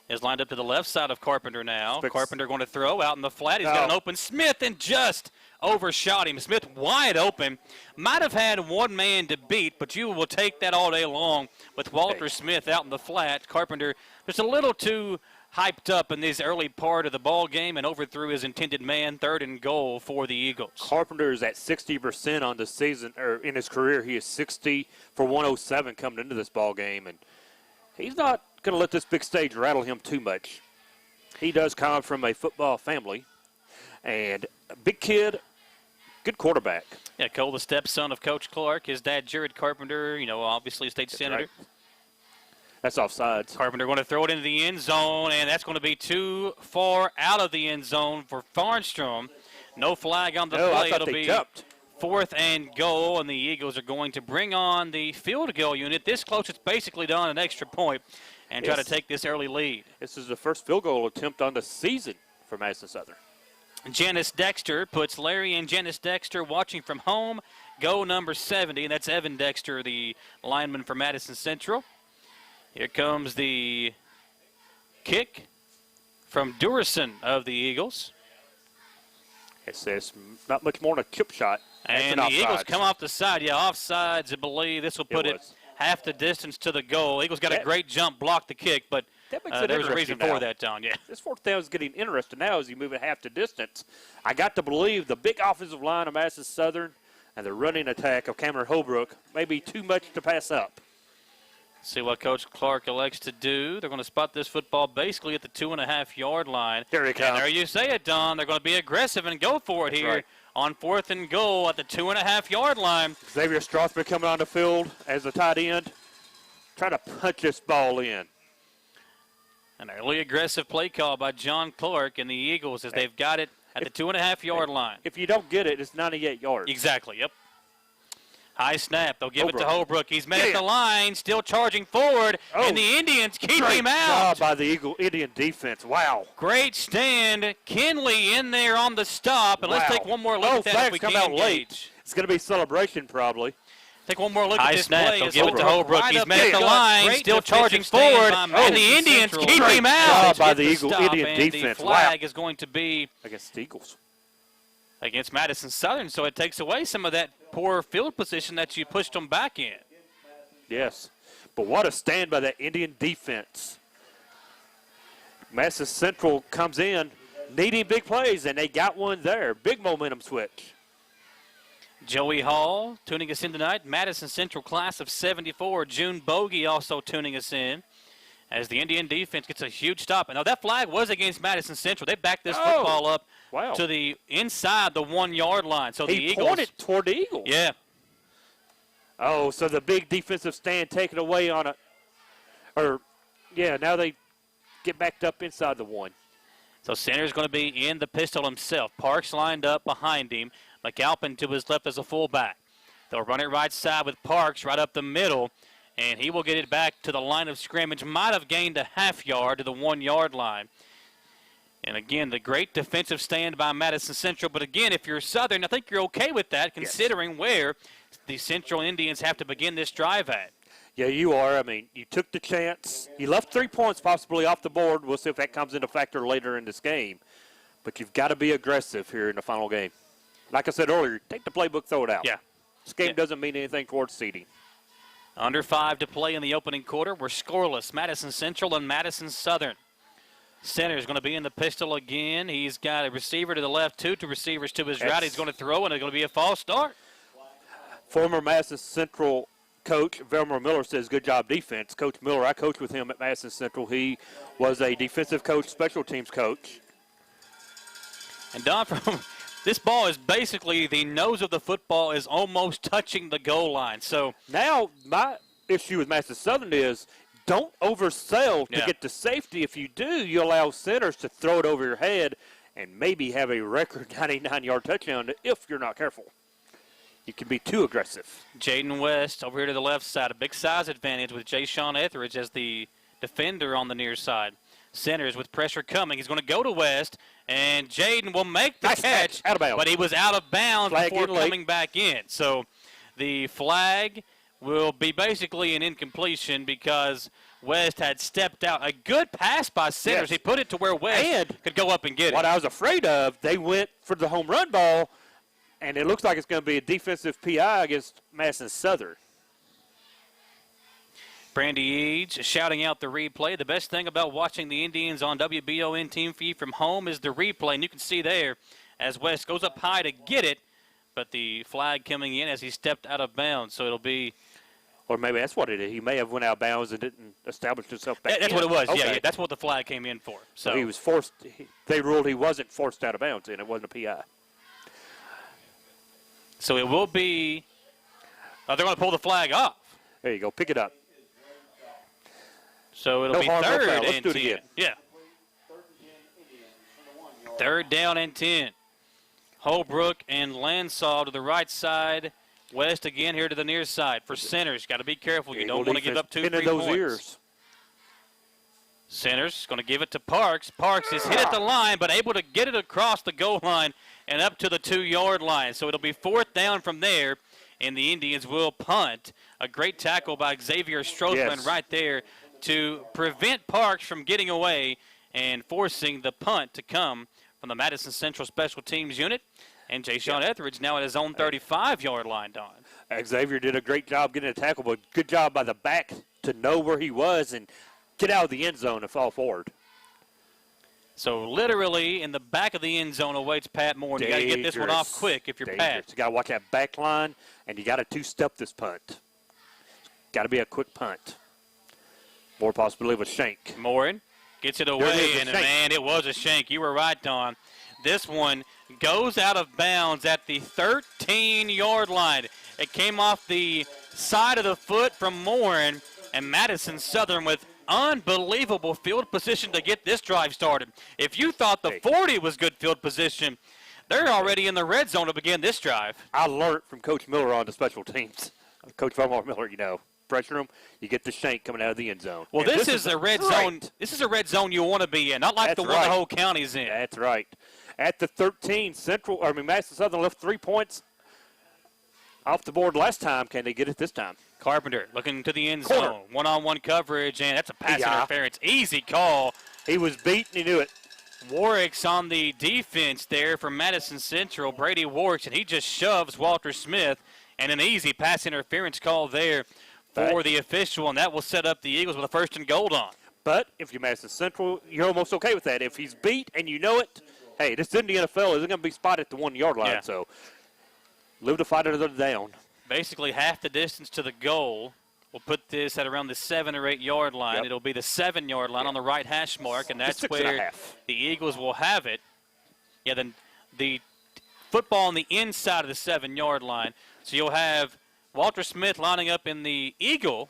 is lined up to the left side of Carpenter now. Carpenter going to throw out in the flat. He's got an open Smith and just overshot him. Smith wide open. Might have had one man to beat, but you will take that all day long with Walter Smith out in the flat. Carpenter just a little too hyped up in this early part of the ball game and overthrew his intended man. 3rd and goal for the Eagles. Carpenter is at 60% on the season, or in his career. He is 60 for 107 coming into this ball game, and He's not going to let this big stage rattle him too much. He does come from a football family, and a big kid, good quarterback. Yeah, Cole, the stepson of Coach Clark. His dad, Jared Carpenter, obviously state senator. Right. That's offsides. Carpenter going to throw it into the end zone, and that's going to be too far out of the end zone for Farnstrom. No flag on the play. It'll be jumped. 4th and goal, and the Eagles are going to bring on the field goal unit. This close, it's basically done an extra point and try to take this early lead. This is the first field goal attempt on the season for Madison Southern. Janice Dexter puts Larry and Janice Dexter watching from home. Go number 70, and that's Evan Dexter, the lineman for Madison Central. Here comes the kick from Durison of the Eagles. It says not much more than a chip shot. And the Eagles come off the side. Yeah, offsides, I believe. This will put it half the distance to the goal. Eagles got a great jump, blocked the kick, but there's a reason for that, Don. Yeah. This 4th down is getting interesting now as you move it half the distance. I got to believe the big offensive line of Madison Southern and the running attack of Cameron Holbrook may be too much to pass up. See what Coach Clark elects to do. They're going to spot this football basically at the 2.5-yard line. Here he comes. And there you say it, Don. They're going to be aggressive and go for it here on 4th and goal at the 2.5-yard line. Xavier Strathman coming on the field as the tight end. Try to punch this ball in. An early aggressive play call by John Clark and the Eagles as they've got it at the 2.5-yard line. If you don't get it, it's 98 yards. Exactly, yep. High snap. They'll give it to Holbrook. He's met at the line, still charging forward, and the Indians keep him out. Job by the Indian defense. Wow. Great stand. Kinley in there on the stop. And let's take one more look at that if we come can. Out late. It's going to be celebration probably. Take one more look at this snap. play. They'll give it to Holbrook. He's met at the line, still charging forward, and the Indians keep him out. Job by the Indian defense. The flag is going to be against the Eagles. Against Madison Southern, so it takes away some of that poor field position that you pushed them back in. Yes, but what a stand by that Indian defense. Madison Central comes in needing big plays, and they got one there. Big momentum switch. Joey Hall tuning us in tonight. Madison Central class of 74. June Bogey also tuning us in as the Indian defense gets a huge stop. And now that flag was against Madison Central. They backed this football up to the inside the 1-yard line. So the Eagles pointed toward the Eagles. Yeah. Oh, so the big defensive stand taken away on now they get backed up inside the 1. So center's going to be in the pistol himself. Parks lined up behind him. McAlpin to his left as a fullback. They'll run it right side with Parks right up the middle, and he will get it back to the line of scrimmage. Might have gained a half-yard to the 1-yard line. And again, the great defensive stand by Madison Central. But again, if you're Southern, I think you're okay with that, considering where the Central Indians have to begin this drive at. Yeah, you are. I mean, you took the chance. You left 3 points possibly off the board. We'll see if that comes into factor later in this game. But you've got to be aggressive here in the final game. Like I said earlier, take the playbook, throw it out. Yeah. This game doesn't mean anything towards seeding. Under 5 to play in the opening quarter. We're scoreless. Madison Central and Madison Southern. Center is going to be in the pistol again. He's got a receiver to the left, 2 receivers to his right. He's going to throw, and it's going to be a false start. Former Madison Central coach Velmer Miller says, good job defense. Coach Miller, I coached with him at Madison Central. He was a defensive coach, special teams coach. And Don, this ball is basically, the nose of the football is almost touching the goal line. So now my issue with Madison Southern is don't oversell to get to safety. If you do, you allow centers to throw it over your head and maybe have a record 99-yard touchdown if you're not careful. You can be too aggressive. Jaden West over here to the left side. A big size advantage with Jay Sean Etheridge as the defender on the near side. Centers with pressure coming. He's going to go to West, and Jaden will make the catch, out of bounds. But he was out of bounds before coming back in. So the flag will be basically an incompletion because West had stepped out. A good pass by Centers. He put it to where West could go up and get it. What I was afraid of, they went for the home run ball, and it looks like it's going to be a defensive PI against Madison Southern. Brandy Eads shouting out the replay. The best thing about watching the Indians on WBON Team Feed from home is the replay. And you can see there as West goes up high to get it, but the flag coming in as he stepped out of bounds. So it'll be Or maybe that's what it is. He may have went out of bounds and didn't establish himself back That's in. what it was. Okay. Yeah, that's what the flag came in for. So he was forced. They ruled he wasn't forced out of bounds, and it wasn't a PI. So it will be. They're going to pull the flag off. There you go. Pick it up. So it'll No be harm, no third foul. Let's and do it 10. again. Yeah. Third down and 10. Holbrook and Lansall to the right side. West again here to the near side for centers. Got to be careful. You don't want to give up 2 3 those points. ears. Centers going to give it to Parks. Parks is hit at the line, but able to get it across the goal line and up to the 2-yard line. So it'll be 4th down from there, and the Indians will punt. A great tackle by Xavier Strothman right there to prevent Parks from getting away and forcing the punt to come from the Madison Central Special Teams unit. And Jay-Sean Etheridge now at his own 35-yard line, Don. Xavier did a great job getting a tackle, but good job by the back to know where he was and get out of the end zone and fall forward. So literally in the back of the end zone awaits Pat Moore. You got to get this one off quick if you're Pat. You got to watch that back line, and you got to two-step this punt. Got to be a quick punt. More possibility with Shank. Morin gets it away, and man, it was a shank. You were right, Don. This one goes out of bounds at the 13-yard line. It came off the side of the foot from Morin, and Madison Southern with unbelievable field position to get this drive started. If you thought the 40 was good field position, they're already in the red zone to begin this drive. I learned from Coach Miller on the special teams. Coach Farmar Miller, you know, pressure him, you get the shank coming out of the end zone. Well, this is a red zone. This is a red zone you want to be in, not like the one the whole county's in. That's right. At the 13, Madison Southern left 3 points off the board last time. Can they get it this time? Carpenter looking to the end zone. One-on-one coverage, and that's a pass interference. Easy call. He was beat, and he knew it. Warwick's on the defense there for Madison Central. Brady Warwick, and he just shoves Walter Smith, and an easy pass interference call there for the official, and that will set up the Eagles with a 1st and goal on. But if you're Madison Central, you're almost okay with that. If he's beat and you know it, hey, this isn't the NFL. Isn't going to be spotted at the 1-yard line, so live to fight another down. Basically half the distance to the goal. We'll put this at around the 7 or 8 yard line. It'll be the 7-yard line on the right hash mark, and that's where the Eagles will have it. Yeah, then the football on the inside of the 7-yard line. So you'll have Walter Smith lining up in the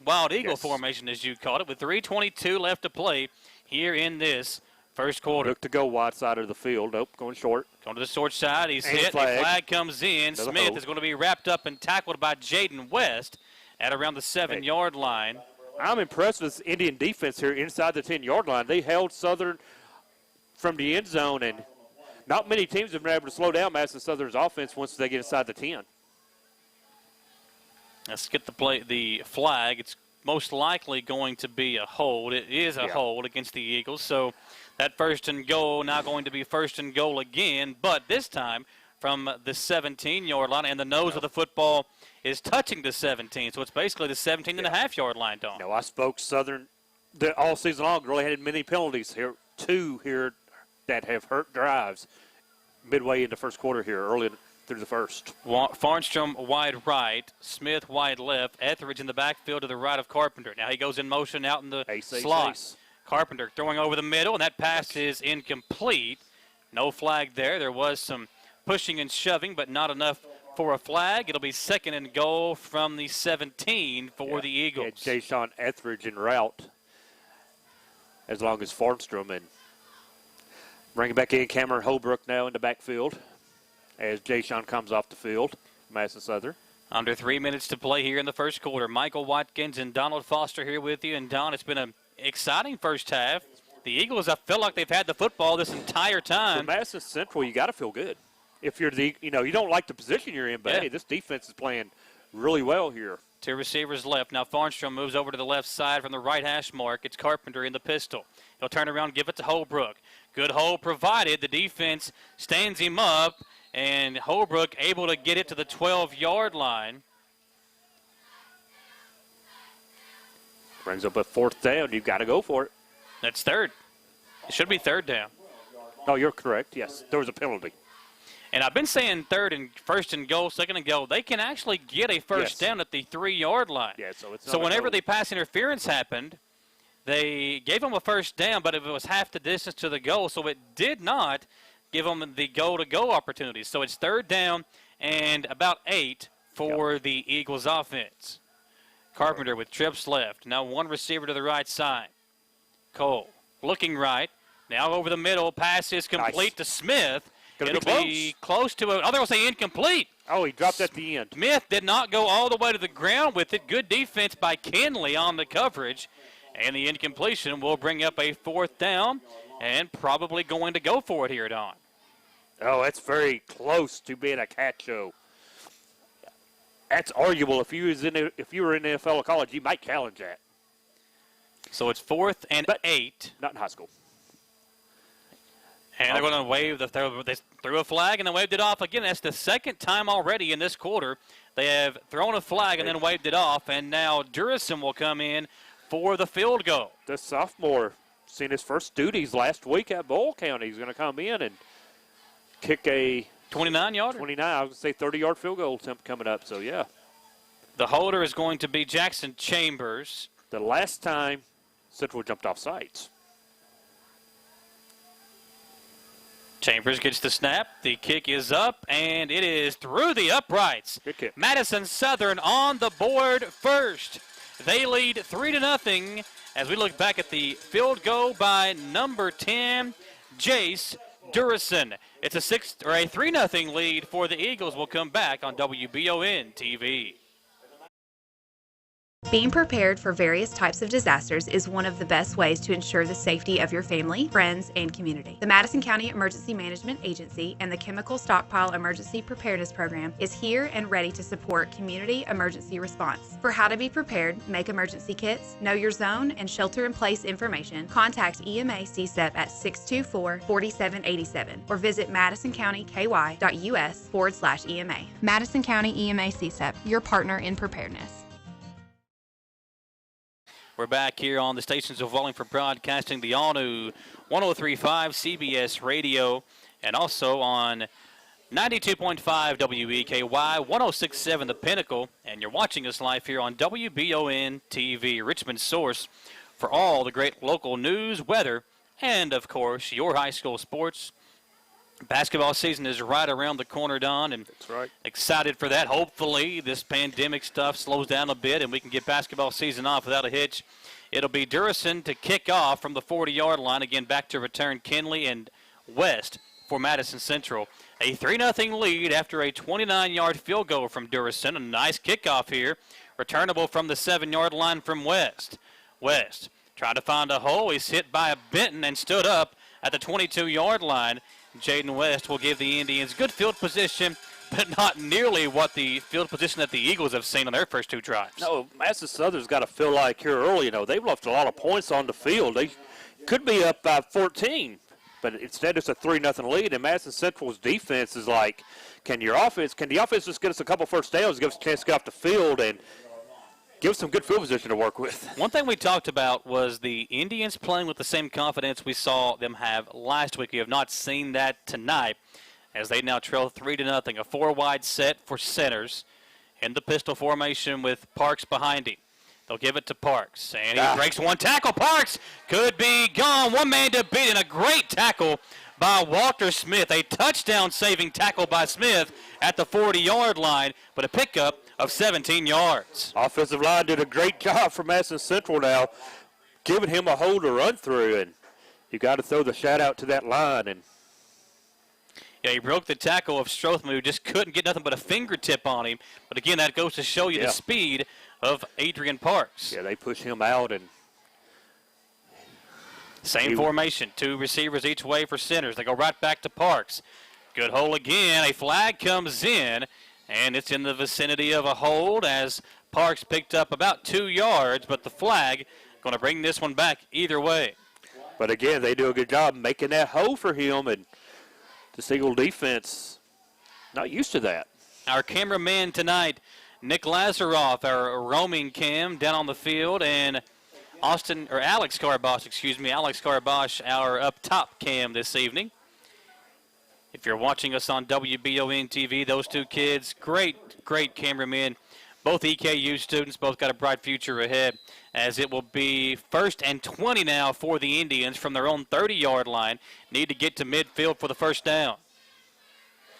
Wild Eagle formation, as you called it, with 3:22 left to play here in this first quarter. Look to go wide side of the field. Nope, going short. Going to the short side. He's hit. The flag comes in. Another Smith hold. is going to be wrapped up and tackled by Jaden West at around the 7-yard line. I'm impressed with this Indian defense here inside the 10-yard line. They held Southern from the end zone, and not many teams have been able to slow down Madison Southern's offense once they get inside the 10. Let's get the flag. It's most likely going to be a hold. It is a hold against the Eagles. So that 1st and goal now going to be 1st and goal again, but this time from the 17-yard line, and the nose of the football is touching the 17. So it's basically the 17.5-yard line, Don. No, I spoke Southern all season long. Really had many penalties here. 2 here that have hurt drives midway in the first quarter here, early through the first. Farnstrom wide right, Smith wide left, Etheridge in the backfield to the right of Carpenter. Now he goes in motion out in the slot. Carpenter throwing over the middle, and that pass is incomplete. No flag there. There was some pushing and shoving, but not enough for a flag. It'll be 2nd and goal from the 17 for the Eagles. Jay-Sean Etheridge en route as long as Farnstrom, and bringing back in Cameron Holbrook now in the backfield as Jay-Sean comes off the field. Madison Southern. Under 3 minutes to play here in the first quarter. Michael Watkins and Donald Foster here with you. And Don, it's been an exciting first half. The Eagles, I feel like they've had the football this entire time. For Madison Central, you got to feel good. If you're you don't like the position you're in, but hey, this defense is playing really well here. 2 receivers left. Now Farnstrom moves over to the left side from the right hash mark. It's Carpenter in the pistol. He'll turn around, give it to Holbrook. Good hold provided. The defense stands him up, and Holbrook able to get it to the 12-yard line. Brings up a 4th down. You've got to go for it. That's 3rd. It should be 3rd down. No, you're correct. Yes, there was a penalty. And I've been saying first and goal, second and goal. They can actually get a first down at the 3-yard line. Yeah, so it's so whenever the pass interference happened, they gave them a first down, but it was half the distance to the goal, so it did not give them the goal-to-go opportunity. So it's 3rd down and about 8 for the Eagles offense. Carpenter with trips left. Now one receiver to the right side. Cole looking right. Now over the middle. Pass is complete to Smith. It'll be close to it. Oh, they'll say incomplete. Oh, he dropped at the end. Smith did not go all the way to the ground with it. Good defense by Kenley on the coverage. And the incompletion will bring up a 4th down and probably going to go for it here, Don. Oh, that's very close to being a catch, though. That's arguable. If you were in the NFL or college, you might challenge that. So it's 4th and 8. Not in high school. And they're going to wave they threw a flag and then waved it off again. That's the 2nd time already in this quarter. They have thrown a flag and then waved it off. And now Durison will come in for the field goal. The sophomore seen his first duties last week at Boyle County. He's going to come in and kick a 29-yarder. 29, I was going to say 30-yard field goal attempt coming up. So, yeah. The holder is going to be Jackson Chambers. The last time Central jumped off sides. Chambers gets the snap. The kick is up, and it is through the uprights. Good kick. Madison Southern on the board first. They lead 3-0 as we look back at the field goal by number 10, Jace Durison. It's a 3-0 lead for the Eagles. We'll come back on WBON TV. Being prepared for various types of disasters is one of the best ways to ensure the safety of your family, friends, and community. The Madison County Emergency Management Agency and the Chemical Stockpile Emergency Preparedness Program is here and ready to support community emergency response. For how to be prepared, make emergency kits, know your zone, and shelter-in-place information, contact EMA CSEP at 624-4787 or visit madisoncountyky.us/EMA. Madison County EMA CSEP, your partner in preparedness. We're back here on the stations of Wallingford Broadcasting, the all-new 103.5 CBS Radio, and also on 92.5 WEKY, 106.7 The Pinnacle, and you're watching us live here on WBON TV, Richmond's source for all the great local news, weather, and, of course, your high school sports. Basketball season is right around the corner, Don, and that's right. Excited for that. Hopefully this pandemic stuff slows down a bit and we can get basketball season off without a hitch. It'll be Durison to kick off from the 40-yard line. Again, back to return Kenley and West for Madison Central. A 3-0 lead after a 29-yard field goal from Durison. A nice kickoff here. Returnable from the 7-yard line from West. West trying to find a hole. He's hit by a Benton and stood up at the 22-yard line. Jaden West will give the Indians good field position, but not nearly what the field position that the Eagles have seen on their first 2 drives. No, Madison Southern's got to feel like here early, they've left a lot of points on the field. They could be up by 14, but instead it's a 3-0 lead, and Madison Central's defense is like, can the offense just get us a couple first downs, give us a chance to get off the field and give us some good field position to work with? One thing we talked about was the Indians playing with the same confidence we saw them have last week. We have not seen that tonight as they now trail 3-0. A 4-wide set for centers in the pistol formation with Parks behind him. They'll give it to Parks, and he breaks one tackle. Parks could be gone. One man to beat, and a great tackle by Walter Smith. A touchdown-saving tackle by Smith at the 40-yard line, but a pickup of 17 yards. Offensive line did a great job for Madison Central now, giving him a hole to run through, and you got to throw the shout-out to that line. And yeah, he broke the tackle of Strothman, who just couldn't get nothing but a fingertip on him. But again, that goes to show you the speed of Adrian Parks. Yeah, they push him out, and same formation, 2 receivers each way for centers. They go right back to Parks. Good hole again. A flag comes in, and it's in the vicinity of a hold as Parks picked up about 2 yards, but the flag going to bring this one back either way. But again, they do a good job making that hole for him, and the Eagle defense not used to that. Our cameraman tonight, Nick Lazaroff, our roaming cam down on the field, and Alex Carbosh, our up top cam this evening. If you're watching us on WBON TV, those two kids, great cameramen, both EKU students, both got a bright future ahead, as it will be 1st and 20 now for the Indians from their own 30-yard line. Need to get to midfield for the first down.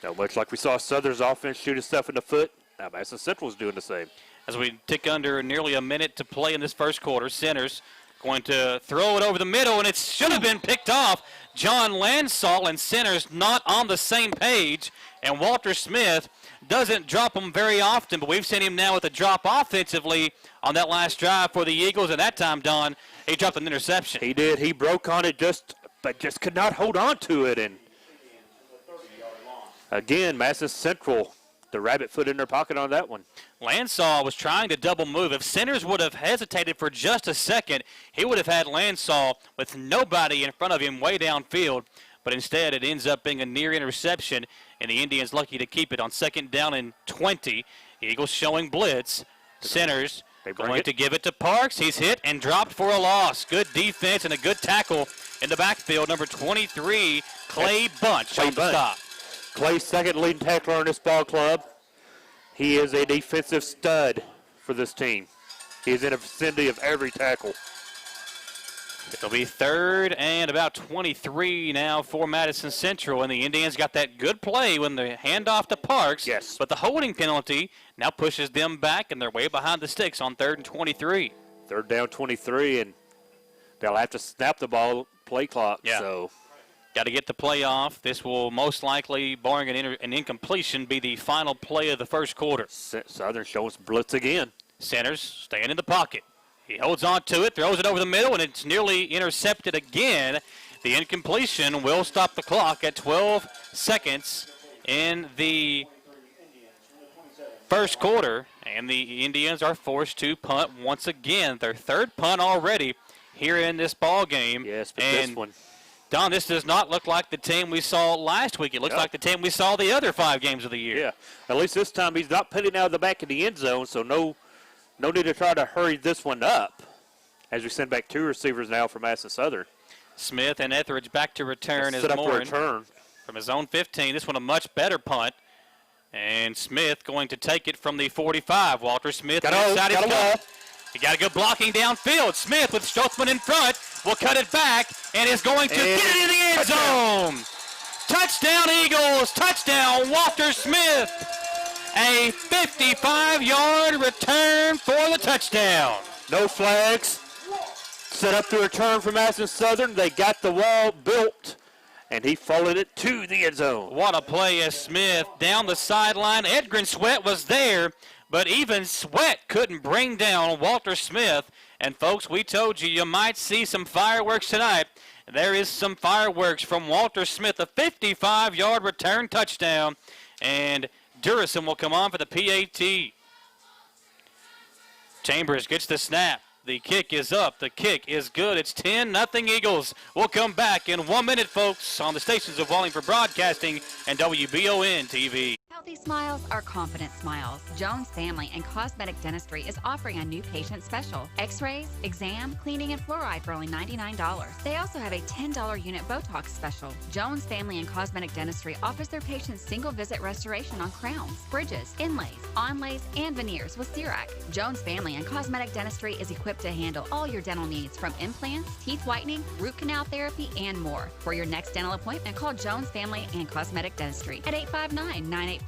Now, much like we saw Southern's offense shoot itself in the foot, now Madison Central's doing the same. As we tick under nearly a minute to play in this first quarter, Centers going to throw it over the middle, and it should have been picked off. John Lansall and Centers not on the same page, and Walter Smith doesn't drop them very often, but we've seen him now with a drop offensively on that last drive for the Eagles, and that time, Don, he dropped an interception. He did. He broke on it but just could not hold on to it. And again, Madison Central, the rabbit foot in their pocket on that one. Lansall was trying to double move. If Centers would have hesitated for just a second, he would have had Lansall with nobody in front of him way downfield. But instead, it ends up being a near interception, and the Indians lucky to keep it on 2nd down and 20. Eagles showing blitz. Centers going to give it to Parks. He's hit and dropped for a loss. Good defense and a good tackle in the backfield. Number 23, Clay Bunch on the stop. Clay's second leading tackler in this ball club. He is a defensive stud for this team. He's in the vicinity of every tackle. It'll be 3rd and about 23 now for Madison Central, and the Indians got that good play when the handoff to Parks. Yes. But the holding penalty now pushes them back, and they're way behind the sticks on 3rd and 23. 3rd down 23, and they'll have to snap the ball play clock. Yeah. So got to get the play off. This will most likely, barring an incompletion, be the final play of the first quarter. Southern showing us blitz again. Centers staying in the pocket. He holds on to it, throws it over the middle, and it's nearly intercepted again. The incompletion will stop the clock at 12 seconds in the first quarter, and the Indians are forced to punt once again. Their 3rd punt already here in this ball game. Yes, but and this one. Don, this does not look like the team we saw last week. It looks like the team we saw the other 5 games of the year. Yeah, at least this time he's not putting out of the back of the end zone, so no need to try to hurry this one up as we send back 2 receivers now for Madison Southern. Smith and Etheridge back to return as set up Morin a return from his own 15. This one a much better punt. And Smith going to take it from the 45. Walter Smith inside his goal. He got a good blocking downfield. Smith with Strothman in front will cut it back and is going to get it in the end zone. Touchdown Eagles. Touchdown Walter Smith. A 55-yard return for the touchdown. No flags. Set up the return for Madison Southern. They got the wall built, and he followed it to the end zone. What a play as Smith down the sideline. Edgren Sweat was there, but even Sweat couldn't bring down Walter Smith. And, folks, we told you might see some fireworks tonight. There is some fireworks from Walter Smith, a 55-yard return touchdown. And Durison will come on for the PAT. Chambers gets the snap. The kick is up. The kick is good. It's 10-0 Eagles. We'll come back in 1 minute, folks, on the stations of Wallingford Broadcasting and WBON TV. Healthy smiles are confident smiles. Jones Family and Cosmetic Dentistry is offering a new patient special. X-rays, exam, cleaning, and fluoride for only $99. They also have a $10 unit Botox special. Jones Family and Cosmetic Dentistry offers their patients single-visit restoration on crowns, bridges, inlays, onlays, and veneers with CERAC. Jones Family and Cosmetic Dentistry is equipped to handle all your dental needs, from implants, teeth whitening, root canal therapy, and more. For your next dental appointment, call Jones Family and Cosmetic Dentistry at 859-985-0201.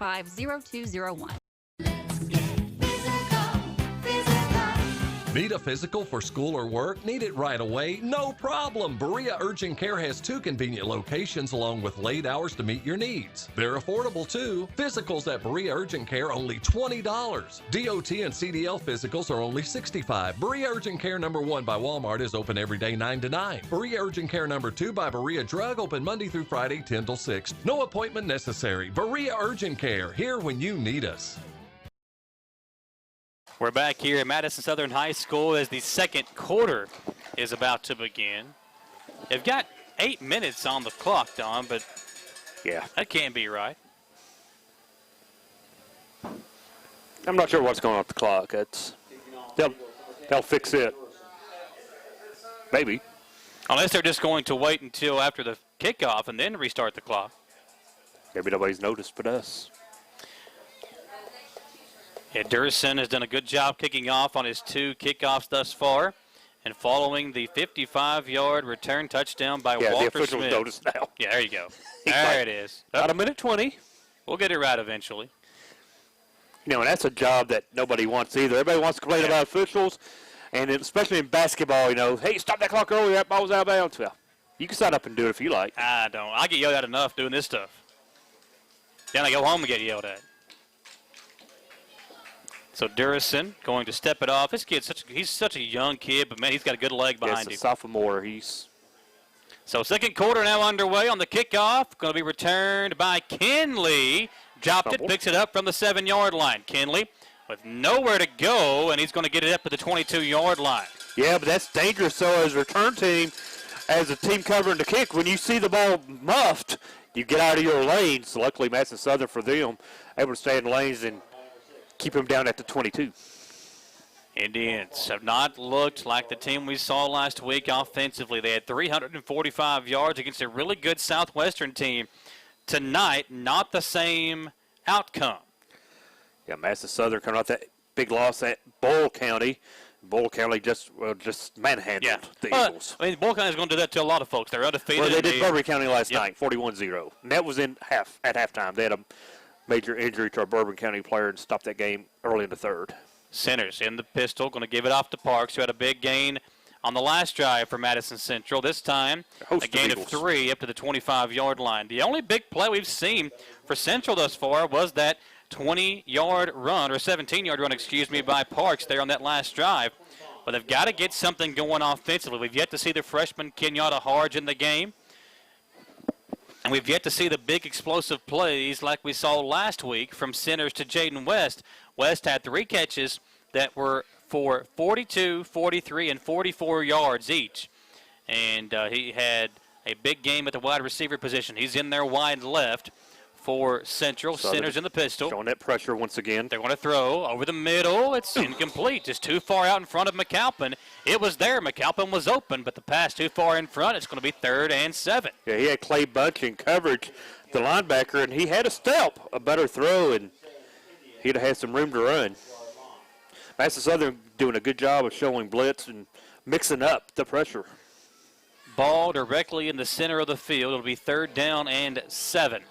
Need a physical for school or work? Need it right away? No problem. Berea Urgent Care has 2 convenient locations along with late hours to meet your needs. They're affordable too. Physicals at Berea Urgent Care only $20. DOT and CDL physicals are only $65. Berea Urgent Care number 1 by Walmart is open every day 9 to 9. Berea Urgent Care number 2 by Berea Drug open Monday through Friday 10 till 6. No appointment necessary. Berea Urgent Care, here when you need us. We're back here at Madison Southern High School as the second quarter is about to begin. They've got 8 minutes on the clock, Don, but yeah, that can't be right. I'm not sure what's going on with the clock. They'll fix it. Maybe. Unless they're just going to wait until after the kickoff and then restart the clock. Maybe nobody's noticed but us. Yeah, Durson has done a good job kicking off on his 2 kickoffs thus far. And following the 55-yard return touchdown by the Walter officials Smith. noticed now. Yeah, there you go. There it is. About a minute 20. We'll get it right eventually. You know, and that's a job that nobody wants either. Everybody wants to complain about officials, and especially in basketball, you know, hey, stop that clock early, that ball was out of bounds. Well, you can sign up and do it if you like. I don't. I get yelled at enough doing this stuff. Then I go home and get yelled at. So Durson going to step it off. This kid's he's such a young kid, but man, he's got a good leg behind him. Yes, a sophomore. So second quarter now underway on the kickoff. Going to be returned by Kinley. Dropped it, picks it up from the 7-yard line. Kinley with nowhere to go, and he's going to get it up to the 22-yard line. Yeah, but that's dangerous. So as a return team, as a team covering the kick, when you see the ball muffed, you get out of your lanes. Luckily, Madison Southern for them able to stay in lanes and keep him down at the 22. Indians have not looked like the team we saw last week offensively. They had 345 yards against a really good Southwestern team. Tonight, not the same outcome. Yeah, Madison Southern coming off that big loss at Boyle County. Boyle County just manhandled the Eagles. I mean, Boyle County is going to do that to a lot of folks. They're undefeated. Well, they did Bourbon County last night, 41-0. And that was at halftime. They had a major injury to our Bourbon County player and stopped that game early in the third. Centers in the pistol, going to give it off to Parks, who had a big gain on the last drive for Madison Central. This time, a gain of 3 up to the 25-yard line. The only big play we've seen for Central thus far was that 20-yard run, or 17-yard run, by Parks there on that last drive. But they've got to get something going offensively. We've yet to see the freshman Kenyatta Harge in the game. And we've yet to see the big explosive plays like we saw last week from Centers to Jaden West. West had 3 catches that were for 42, 43, and 44 yards each. And he had a big game at the wide receiver position. He's in there wide left for Central. Centers in the pistol. Showing that pressure once again. They're going to throw over the middle. It's incomplete. Just too far out in front of McAlpin. It was there. McAlpin was open, but the pass too far in front. It's going to be 3rd and 7. Yeah, he had Clay Bunch in coverage, the linebacker, and he had a better throw, and he'd have had some room to run. Madison Southern doing a good job of showing blitz and mixing up the pressure. Ball directly in the center of the field. It'll be 3rd down and 7.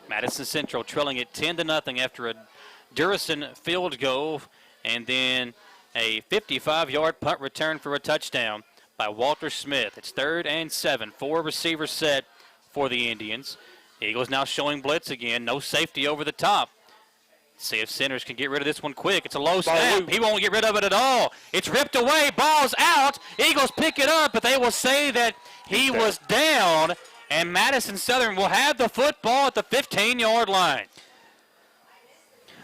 Madison Central trailing it 10-0 after a Durson field goal and then a 55-yard punt return for a touchdown by Walter Smith. It's 3rd and 7. 4 receivers set for the Indians. Eagles now showing blitz again. No safety over the top. See if Centers can get rid of this one quick. It's a low snap. He won't get rid of it at all. It's ripped away. Ball's out. Eagles pick it up, but they will say that he was down, and Madison Southern will have the football at the 15-yard line.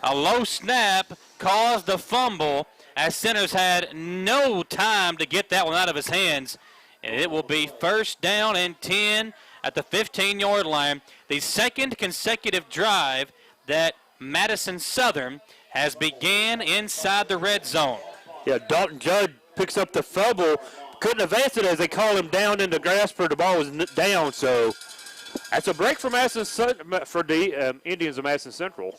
A low snap caused the fumble as Centers had no time to get that one out of his hands. And it will be 1st down and 10 at the 15-yard line. The second consecutive drive that Madison Southern has began inside the red zone. Yeah, Dalton Judd picks up the fumble. Couldn't advance it as they call him down in the grass for the ball was down. So that's a break for the Indians of Madison Central.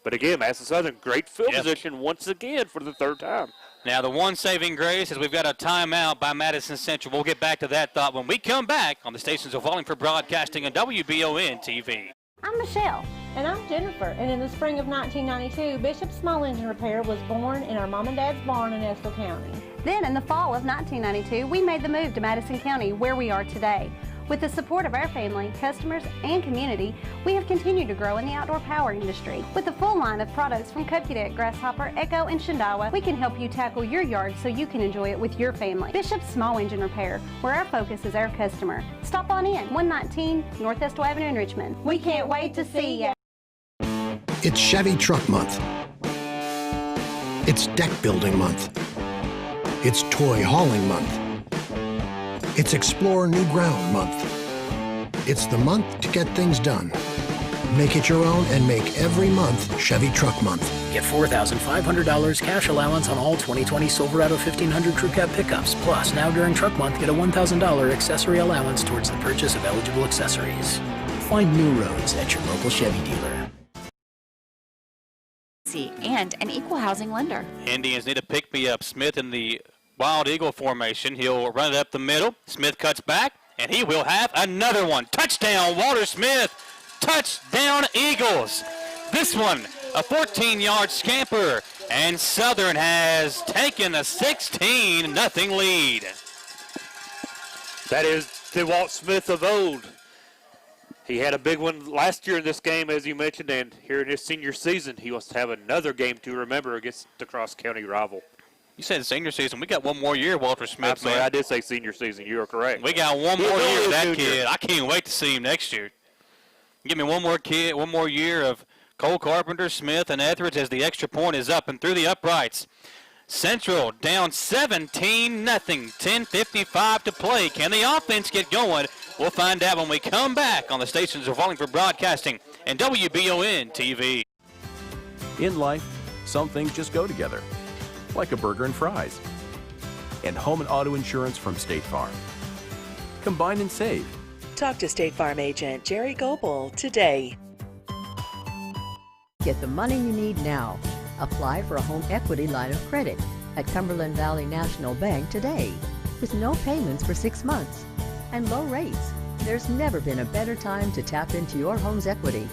But again, Madison Southern, great field position once again for the 3rd time. Now the one saving grace is we've got a timeout by Madison Central. We'll get back to that thought when we come back on the stations of Wallingford Broadcasting and WBON TV. I'm Michelle. And I'm Jennifer. And in the spring of 1992, Bishop Small Engine Repair was born in our mom and dad's barn in Estill County. Then in the fall of 1992, we made the move to Madison County, where we are today. With the support of our family, customers, and community, we have continued to grow in the outdoor power industry. With a full line of products from Cupcadet, Grasshopper, Echo, and Shindawa, we can help you tackle your yard so you can enjoy it with your family. Bishop Small Engine Repair, where our focus is our customer. Stop on in, 119 North Estill Avenue in Richmond. We can't wait to see you. It's Chevy Truck Month. It's Deck Building Month. It's Toy Hauling Month. It's Explore New Ground Month. It's the month to get things done. Make it your own and make every month Chevy Truck Month. Get $4,500 cash allowance on all 2020 Silverado 1500 Crew Cab pickups. Plus, now during Truck Month, get a $1,000 accessory allowance towards the purchase of eligible accessories. Find new roads at your local Chevy dealer. And an equal housing lender. Indians need to pick me up. Smith in the Wild Eagle formation. He'll run it up the middle. Smith cuts back, and he will have another one. Touchdown, Walter Smith. Touchdown, Eagles. This one, a 14-yard scamper, and Southern has taken a 16-0 lead. That is the Walt Smith of old. He had a big one last year in this game, as you mentioned, and here in his senior season, he wants to have another game to remember against the cross-county rival. You said senior season. We got one more year, Walter Smith. I'm sorry, I did say senior season. You are correct. We got one more year of that kid. I can't wait to see him next year. Give me one more year of Cole Carpenter, Smith, and Etheridge as the extra point is up and through the uprights. Central down 17-0, 10:55 to play. Can the offense get going? We'll find out when we come back on the stations of Wallingford Broadcasting and WBON TV. In life, some things just go together, like a burger and fries. And home and auto insurance from State Farm. Combine and save. Talk to State Farm agent Jerry Goebel today. Get the money you need now. Apply for a home equity line of credit at Cumberland Valley National Bank today. With no payments for 6 months and low rates, there's never been a better time to tap into your home's equity.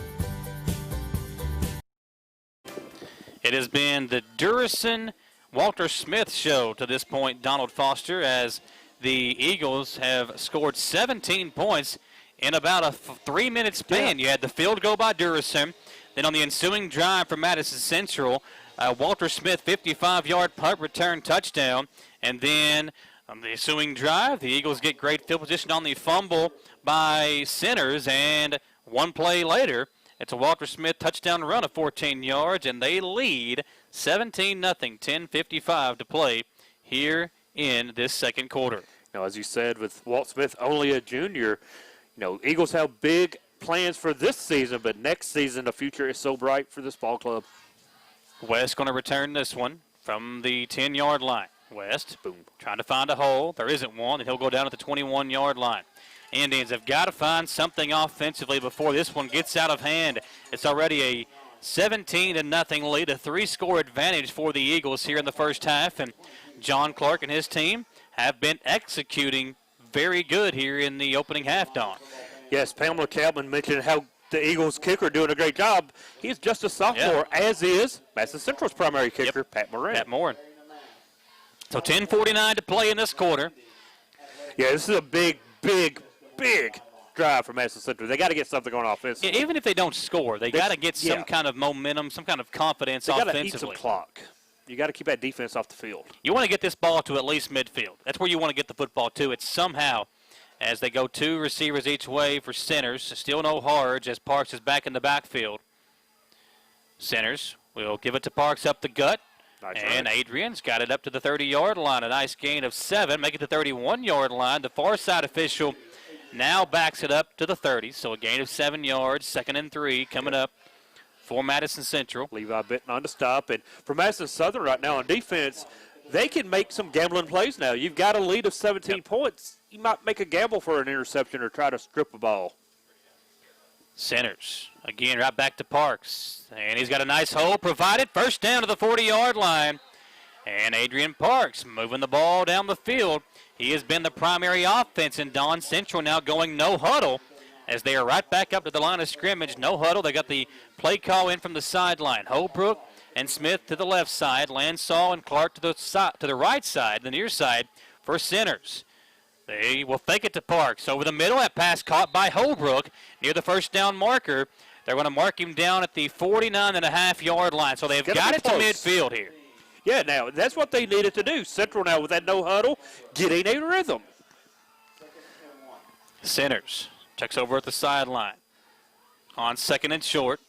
It has been the Durison Walter Smith show to this point, Donald Foster, as the Eagles have scored 17 points in about a 3-minute span. You had the field goal by Durison. Then on the ensuing drive for Madison Central, Walter Smith 55-yard punt return touchdown. And then on the ensuing drive, the Eagles get great field position on the fumble by Centers. And one play later, it's a Walter Smith touchdown run of 14 yards, and they lead 17-0, 10:55 to play here in this second quarter. Now, as you said, with Walt Smith only a junior, Eagles have big plans for this season, but next season the future is so bright for this ball club. West going to return this one from the 10-yard line. West, boom, trying to find a hole. There isn't one, and he'll go down at the 21-yard line. Indians have got to find something offensively before this one gets out of hand. It's already a 17-0 lead, a 3-score advantage for the Eagles here in the first half, and John Clark and his team have been executing very good here in the opening half, Don. Yes, Pamela Chapman mentioned how the Eagles kicker doing a great job. He's just a sophomore, as is Madison Central's primary kicker, Pat Moran. Pat Moran. So 10:49 to play in this quarter. Yeah, this is a big drive for Madison Central. They got to get something going offensively. Yeah, even if they don't score, they got to get some kind of momentum, some kind of confidence offensively. They got to eat some clock. You got to keep that defense off the field. You want to get this ball to at least midfield. That's where you want to get the football to. It's somehow, as they go 2 receivers each way for Centers, still no Harge as Parks is back in the backfield. Centers will give it to Parks up the gut. Nice and run. Adrian's got it up to the 30-yard line. A nice gain of 7. Make it the 31-yard line. The far side official now backs it up to the 30. So a gain of 7 yards. 2nd and 3 coming up for Madison Central. Levi Benton on to stop. And for Madison Southern right now on defense, they can make some gambling plays now. You've got a lead of 17 points. You might make a gamble for an interception or try to strip a ball. Centers. Again, right back to Parks. And he's got a nice hole provided. First down to the 40-yard line. And Adrian Parks moving the ball down the field. He has been the primary offense in Don Central, now going no huddle as they are right back up to the line of scrimmage. No huddle. They got the play call in from the sideline. Holbrook and Smith to the left side. Lansall and Clark to the right side, the near side for Centers. They will fake it to Parks. Over the middle, that pass caught by Holbrook near the first down marker. They're going to mark him down at the 49.5-yard line. So they've got it to midfield here. Yeah, now, that's what they needed to do. Central now with that no huddle, getting a rhythm. Centers checks over at the sideline. On 2nd and short.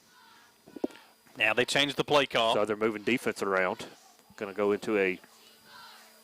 Now they change the play call. So they're moving defense around. Going to go into a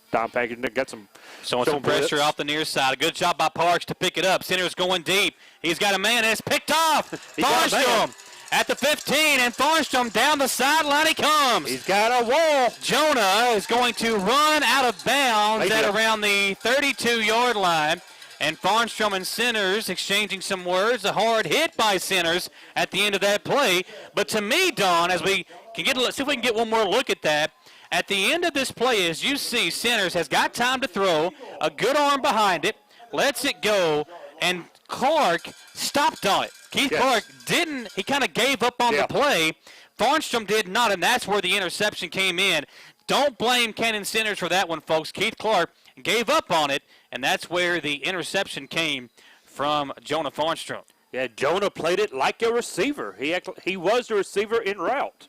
dime package. Got some showing some pressure off the near side. A good job by Parks to pick it up. Centers going deep. He's got a man. It's picked off. Farstrom at the 15, and Farstrom down the sideline he comes. He's got a wall. Jonah is going to run out of bounds at around the 32-yard line. And Farnstrom and Centers exchanging some words. A hard hit by Centers at the end of that play. But to me, Don, as we can see if we can get one more look at that. At the end of this play, as you see, Centers has got time to throw, a good arm behind it, lets it go, and Clark stopped on it. Keith Clark didn't. He kind of gave up on the play. Farnstrom did not, and that's where the interception came in. Don't blame Cannon Centers for that one, folks. Keith Clark gave up on it, and that's where the interception came from Jonah Farnstrom. Yeah, Jonah played it like a receiver. He was the receiver en route.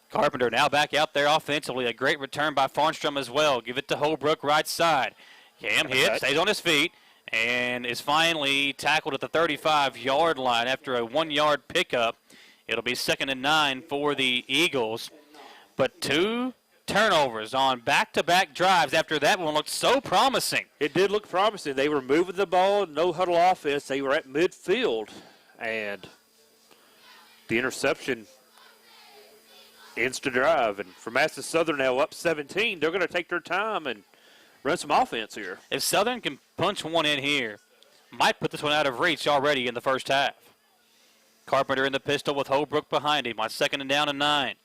Carpenter now back out there offensively. A great return by Farnstrom as well. Give it to Holbrook right side. Cam hit, stays on his feet, and is finally tackled at the 35-yard line after a 1-yard pickup. It'll be 2nd and 9 for the Eagles. But 2 turnovers on back-to-back drives after that one looked so promising. It did look promising. They were moving the ball, no huddle offense. They were at midfield, and the interception ends the drive. And for Madison Southern now up 17, they're going to take their time and run some offense here. If Southern can punch one in here, might put this one out of reach already in the first half. Carpenter in the pistol with Holbrook behind him on 2nd and down and 9.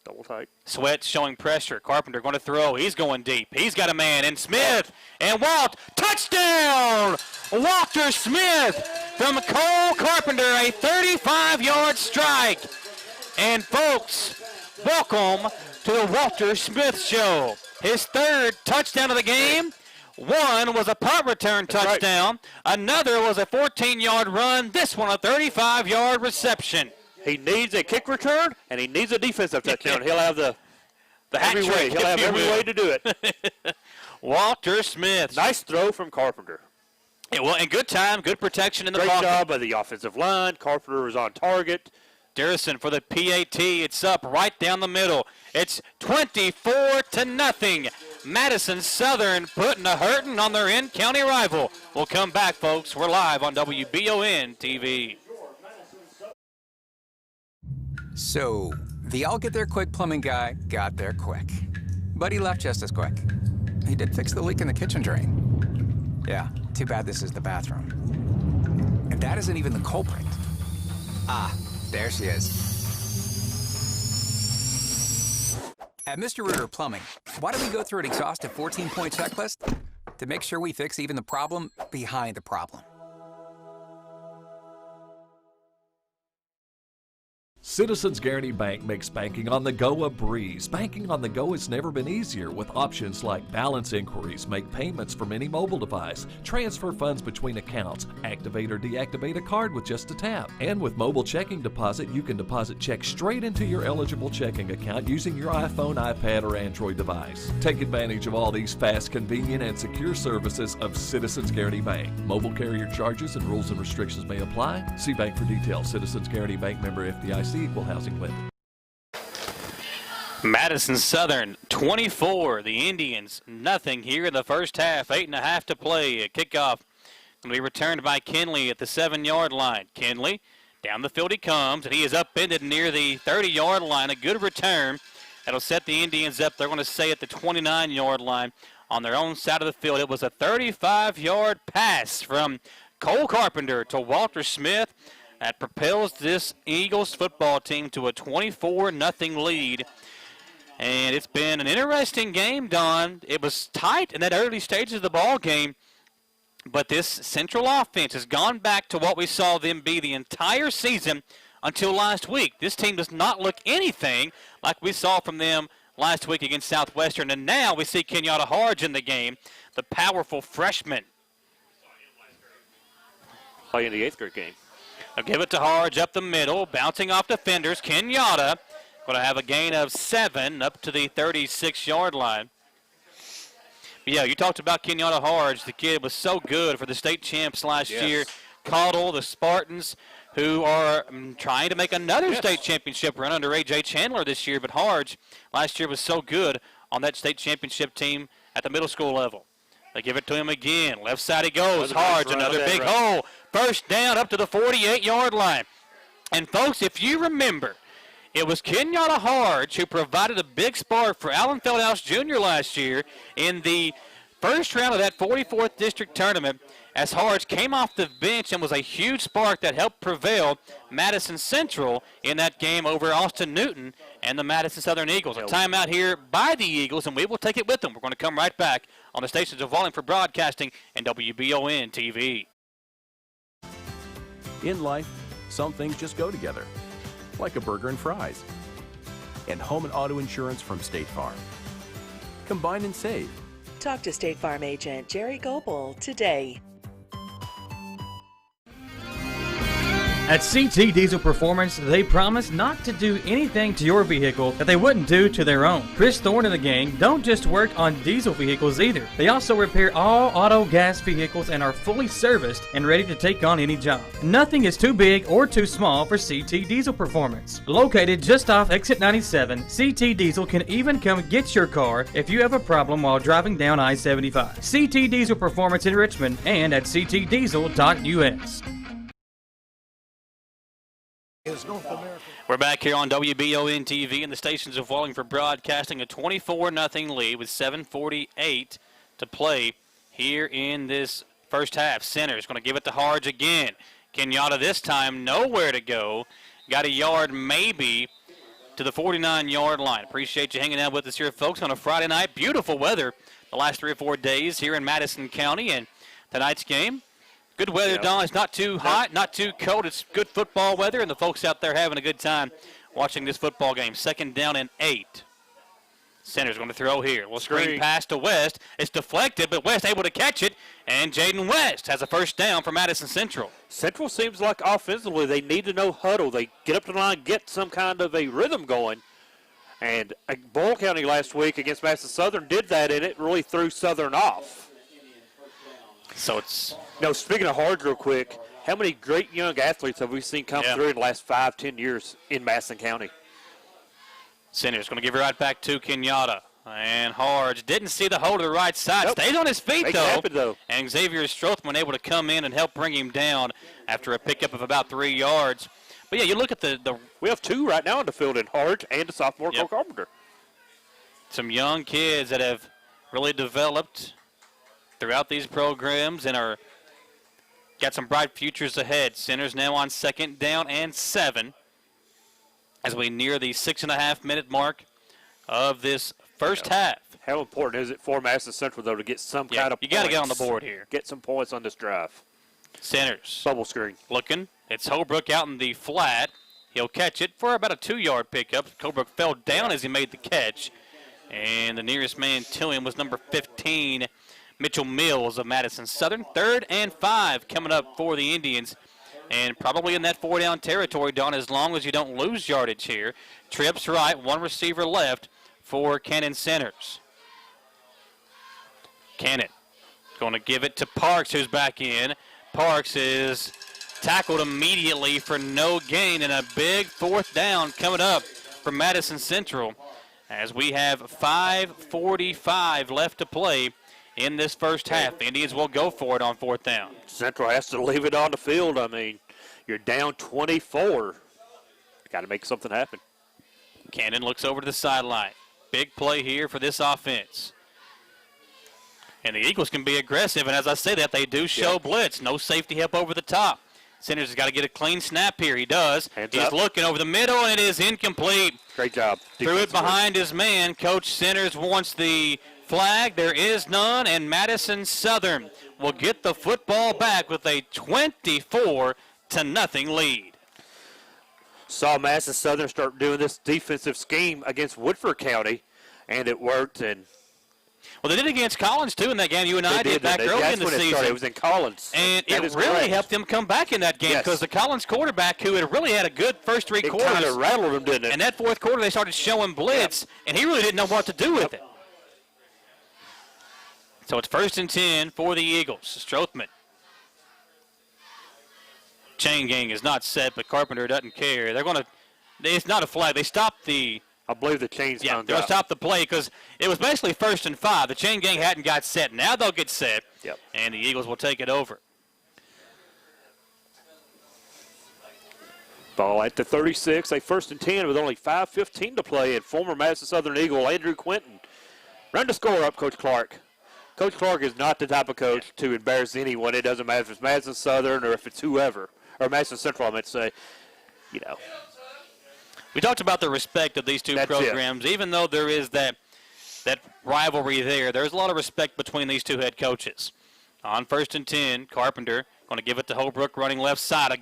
Double tight. Sweat showing pressure. Carpenter going to throw. He's going deep. He's got a man. And Smith and Walt. Touchdown! Walter Smith from Cole Carpenter. A 35-yard strike. And folks, welcome to the Walter Smith Show. His 3rd touchdown of the game. One was a punt return touchdown. Right. Another was a 14-yard run. This one a 35-yard reception. He needs a kick return, and he needs a defensive touchdown. He'll have the hat every way. Trick, He'll have every way to do it. Walter Smith. Nice throw from Carpenter. Yeah, well, and good time, good protection in the pocket. pocket. Great job by the offensive line. Carpenter was on target. Durison for the PAT. It's up right down the middle. It's 24-0. Madison Southern putting a hurting on their in-county rival. We'll come back, folks. We're live on WBON TV. So, the all-get-there-quick plumbing guy got there quick. But he left just as quick. He did fix the leak in the kitchen drain. Yeah, too bad this is the bathroom. And that isn't even the culprit. Ah, there she is. At Mr. Rooter Plumbing, why do we go through an exhaustive 14-point checklist? To make sure we fix even the problem behind the problem. Citizens Guaranty Bank makes banking on the go a breeze. Banking on the go has never been easier with options like balance inquiries, make payments from any mobile device, transfer funds between accounts, activate or deactivate a card with just a tap. And with mobile checking deposit, you can deposit checks straight into your eligible checking account using your iPhone, iPad, or Android device. Take advantage of all these fast, convenient, and secure services of Citizens Guaranty Bank. Mobile carrier charges and rules and restrictions may apply. See bank for details. Citizens Guaranty Bank, member FDIC. Equal housing lender. Madison Southern 24, the Indians nothing here in the first half. 8.5 to play. A kickoff going to be returned by Kinley at the 7-yard line. Kinley down the field he comes, and he is upended near the 30-yard line. A good return. That'll set the Indians up. They're going to stay at the 29-yard line on their own side of the field. It was a 35-yard pass from Cole Carpenter to Walter Smith. That propels this Eagles football team to a 24-0 lead. And it's been an interesting game, Don. It was tight in that early stages of the ball game, but this Central offense has gone back to what we saw them be the entire season until last week. This team does not look anything like we saw from them last week against Southwestern. And now we see Kenyatta Harge in the game, the powerful freshman. Playing the 8th grade game. They'll give it to Harge up the middle, bouncing off defenders. Kenyatta going to have a gain of 7 up to the 36-yard line. But yeah, you talked about Kenyatta Harge. The kid was so good for the state champs last year. Caudle, the Spartans, who are trying to make another state championship run under A.J. Chandler this year. But Harge last year was so good on that state championship team at the middle school level. They give it to him again. Left side he goes. Harge, another big hole. First down up to the 48-yard line. And, folks, if you remember, it was Kenyatta Harge who provided a big spark for Alan Feldhouse Jr. last year in the first round of that 44th district tournament, as Harge came off the bench and was a huge spark that helped prevail Madison Central in that game over Austin Newton and the Madison Southern Eagles. A timeout here by the Eagles, and we will take it with them. We're going to come right back on the stations of Wallingford Broadcasting and WBON TV. In life, some things just go together, like a burger and fries. And home and auto insurance from State Farm. Combine and save. Talk to State Farm agent Jerry Goebel today. At CT Diesel Performance, they promise not to do anything to your vehicle that they wouldn't do to their own. Chris Thorne and the gang don't just work on diesel vehicles either. They also repair all auto gas vehicles and are fully serviced and ready to take on any job. Nothing is too big or too small for CT Diesel Performance. Located just off Exit 97, CT Diesel can even come get your car if you have a problem while driving down I-75. CT Diesel Performance in Richmond and at ctdiesel.us. We're back here on WBON TV and the stations of Wallingford Broadcasting. A 24-0 lead with 7:48 to play here in this first half. Center's going to give it to Harge again. Kenyatta this time nowhere to go. Got a yard maybe to the 49-yard line. Appreciate you hanging out with us here, folks, on a Friday night. Beautiful weather the last 3 or 4 days here in Madison County, and tonight's game. Good weather, Don. It's not too hot, not too cold. It's good football weather, and the folks out there having a good time watching this football game. 2nd down and 8. Center's going to throw here. We'll screen pass to West. It's deflected, but West able to catch it, and Jaden West has a first down for Madison Central. Central seems like offensively they need to know huddle. They get up to the line, get some kind of a rhythm going. And Boyle County last week against Madison Southern did that, and it really threw Southern off. So it's... No, speaking of Harge real quick, how many great young athletes have we seen come through in the last 5-10 years in Madison County? Center's going to give it right back to Kenyatta. And Harge didn't see the hole to the right side. Stays on his feet, though. And Xavier Strothman able to come in and help bring him down after a pickup of about 3 yards. But, yeah, you look at the we have 2 right now in the field in Harge and the sophomore Cole Carpenter. Some young kids that have really developed throughout these programs and are got some bright futures ahead. Center's now on 2nd down and 7 as we near the 6.5-minute mark of this first half. How important is it for Madison Central, though, to get some kind of you got to get on the board here. Get some points on this drive. Centers. Bubble screen. Looking. It's Holbrook out in the flat. He'll catch it for about a 2-yard pickup. Holbrook fell down as he made the catch. And the nearest man to him was number 15, Mitchell Mills of Madison Southern. 3rd and 5 coming up for the Indians. And probably in that 4-down territory, Don, as long as you don't lose yardage here. Trips right, 1 receiver left for Cannon Centers. Cannon going to give it to Parks, who's back in. Parks is tackled immediately for no gain, and a big 4th down coming up for Madison Central as we have 5:45 left to play in this first half. The Indians will go for it on 4th down. Central has to leave it on the field. I mean, you're down 24. Got to make something happen. Cannon looks over to the sideline. Big play here for this offense. And the Eagles can be aggressive, and as I say that, they do show blitz. No safety help over the top. Centers has got to get a clean snap here. He does. He's looking over the middle, and it is incomplete. Great job. Threw it behind his man. Coach Centers wants the flag. There is none, and Madison Southern will get the football back with a 24-0 lead. Saw Madison Southern start doing this defensive scheme against Woodford County, and it worked. And well, they did it against Collins, too, in that game you and I did back early in the season. It was in Collins. And it really helped them come back in that game because the Collins quarterback, who had really had a good first 3 quarters. It kind of rattled him, didn't it? And that 4th quarter, they started showing blitz, and he really didn't know what to do with it. So it's 1st and 10 for the Eagles. Strothman. Chain gang is not set, but Carpenter doesn't care. They're going to – it's not a flag. They stopped the – I believe the chain's they're going to stop the play because it was basically 1st and 5. The chain gang hadn't got set. Now they'll get set, and the Eagles will take it over. Ball at the 36, a 1st and 10 with only 5:15 to play, and former Madison Southern Eagle Andrew Quinton. Run the score up, Coach Clark. Coach Clark is not the type of coach to embarrass anyone. It doesn't matter if it's Madison Southern or if it's whoever, or Madison Central, I meant to say. You know. We talked about the respect of these two programs. Even though there is that rivalry there, there's a lot of respect between these two head coaches. On 1st and 10, Carpenter going to give it to Holbrook running left side.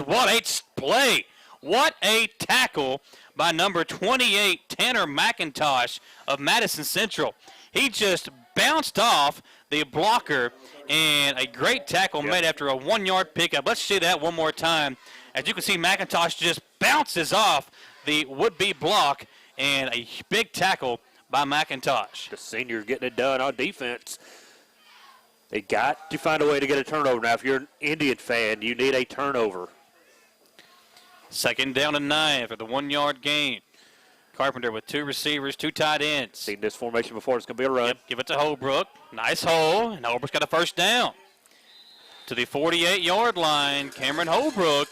What a play. What a tackle by number 28, Tanner McIntosh of Madison Central. He just bounced off the blocker, and a great tackle made after a 1-yard pickup. Let's see that one more time. As you can see, McIntosh just bounces off the would-be block, and a big tackle by McIntosh. The senior getting it done on defense. They got to find a way to get a turnover. Now, if you're an Indian fan, you need a turnover. 2nd down and 9 for the 1-yard gain. Carpenter with 2 receivers, 2 tight ends. Seen this formation before. It's going to be a run. Yep, give it to Holbrook. Nice hole, and Holbrook's got a 1st down. To the 48-yard line, Cameron Holbrook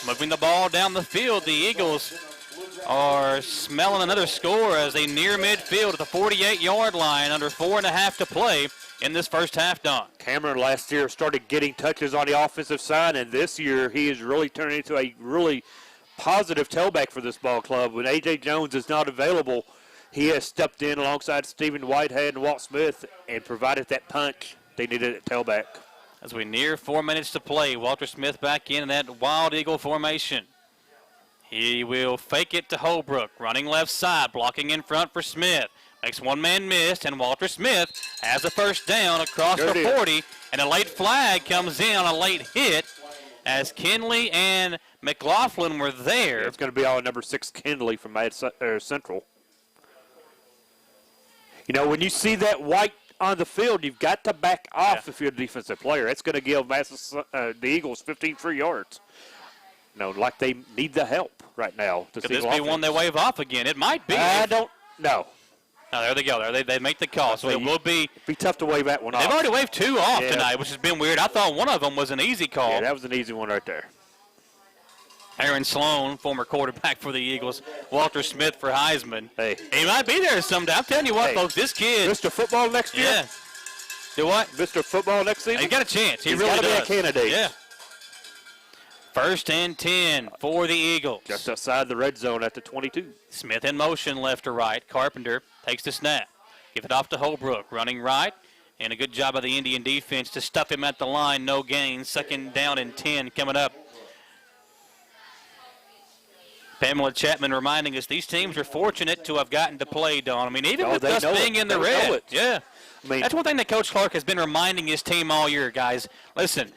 moving the ball down the field. The Eagles are smelling another score as they near midfield at the 48-yard line, under 4.5 to play in this first half, Don. Cameron last year started getting touches on the offensive side, and this year he is really turning into a really positive tailback for this ball club. When A.J. Jones is not available, he has stepped in alongside Stephen Whitehead and Walt Smith and provided that punch they needed at tailback. As we near 4 minutes to play, Walter Smith back in that Wild Eagle formation. He will fake it to Holbrook, running left side, blocking in front for Smith. Makes one man miss, and Walter Smith has a 1st down across the 40, and a late flag comes in on a late hit as Kinley and McLaughlin were there. Yeah, it's going to be all number 6 Kinley from Central. You know, when you see that white on the field, you've got to back off if you're a defensive player. It's going to give the Eagles 15 free yards. No, like they need the help right now. Could this be one they wave off again? It might be. I don't know. No, there they go. They make the call, so it will be. Be tough to wave that one off. They've already waved 2 off tonight, which has been weird. I thought one of them was an easy call. Yeah, that was an easy one right there. Aaron Sloan, former quarterback for the Eagles. Walter Smith for Heisman. Hey. He might be there someday. I'm telling you what, folks, this kid. Mr. Football next year? Yeah. Do what? Mr. Football next season? He's got a chance. He He's really does. Be a candidate. Yeah. 1st and 10 for the Eagles. Just outside the red zone at the 22. Smith in motion left to right. Carpenter takes the snap. Give it off to Holbrook, running right. And a good job by the Indian defense to stuff him at the line. No gain. 2nd down and 10 coming up. Pamela Chapman reminding us these teams are fortunate to have gotten to play, Don. I mean, even with us being in the red. Yeah. I mean, that's one thing that Coach Clark has been reminding his team all year, guys. Listen,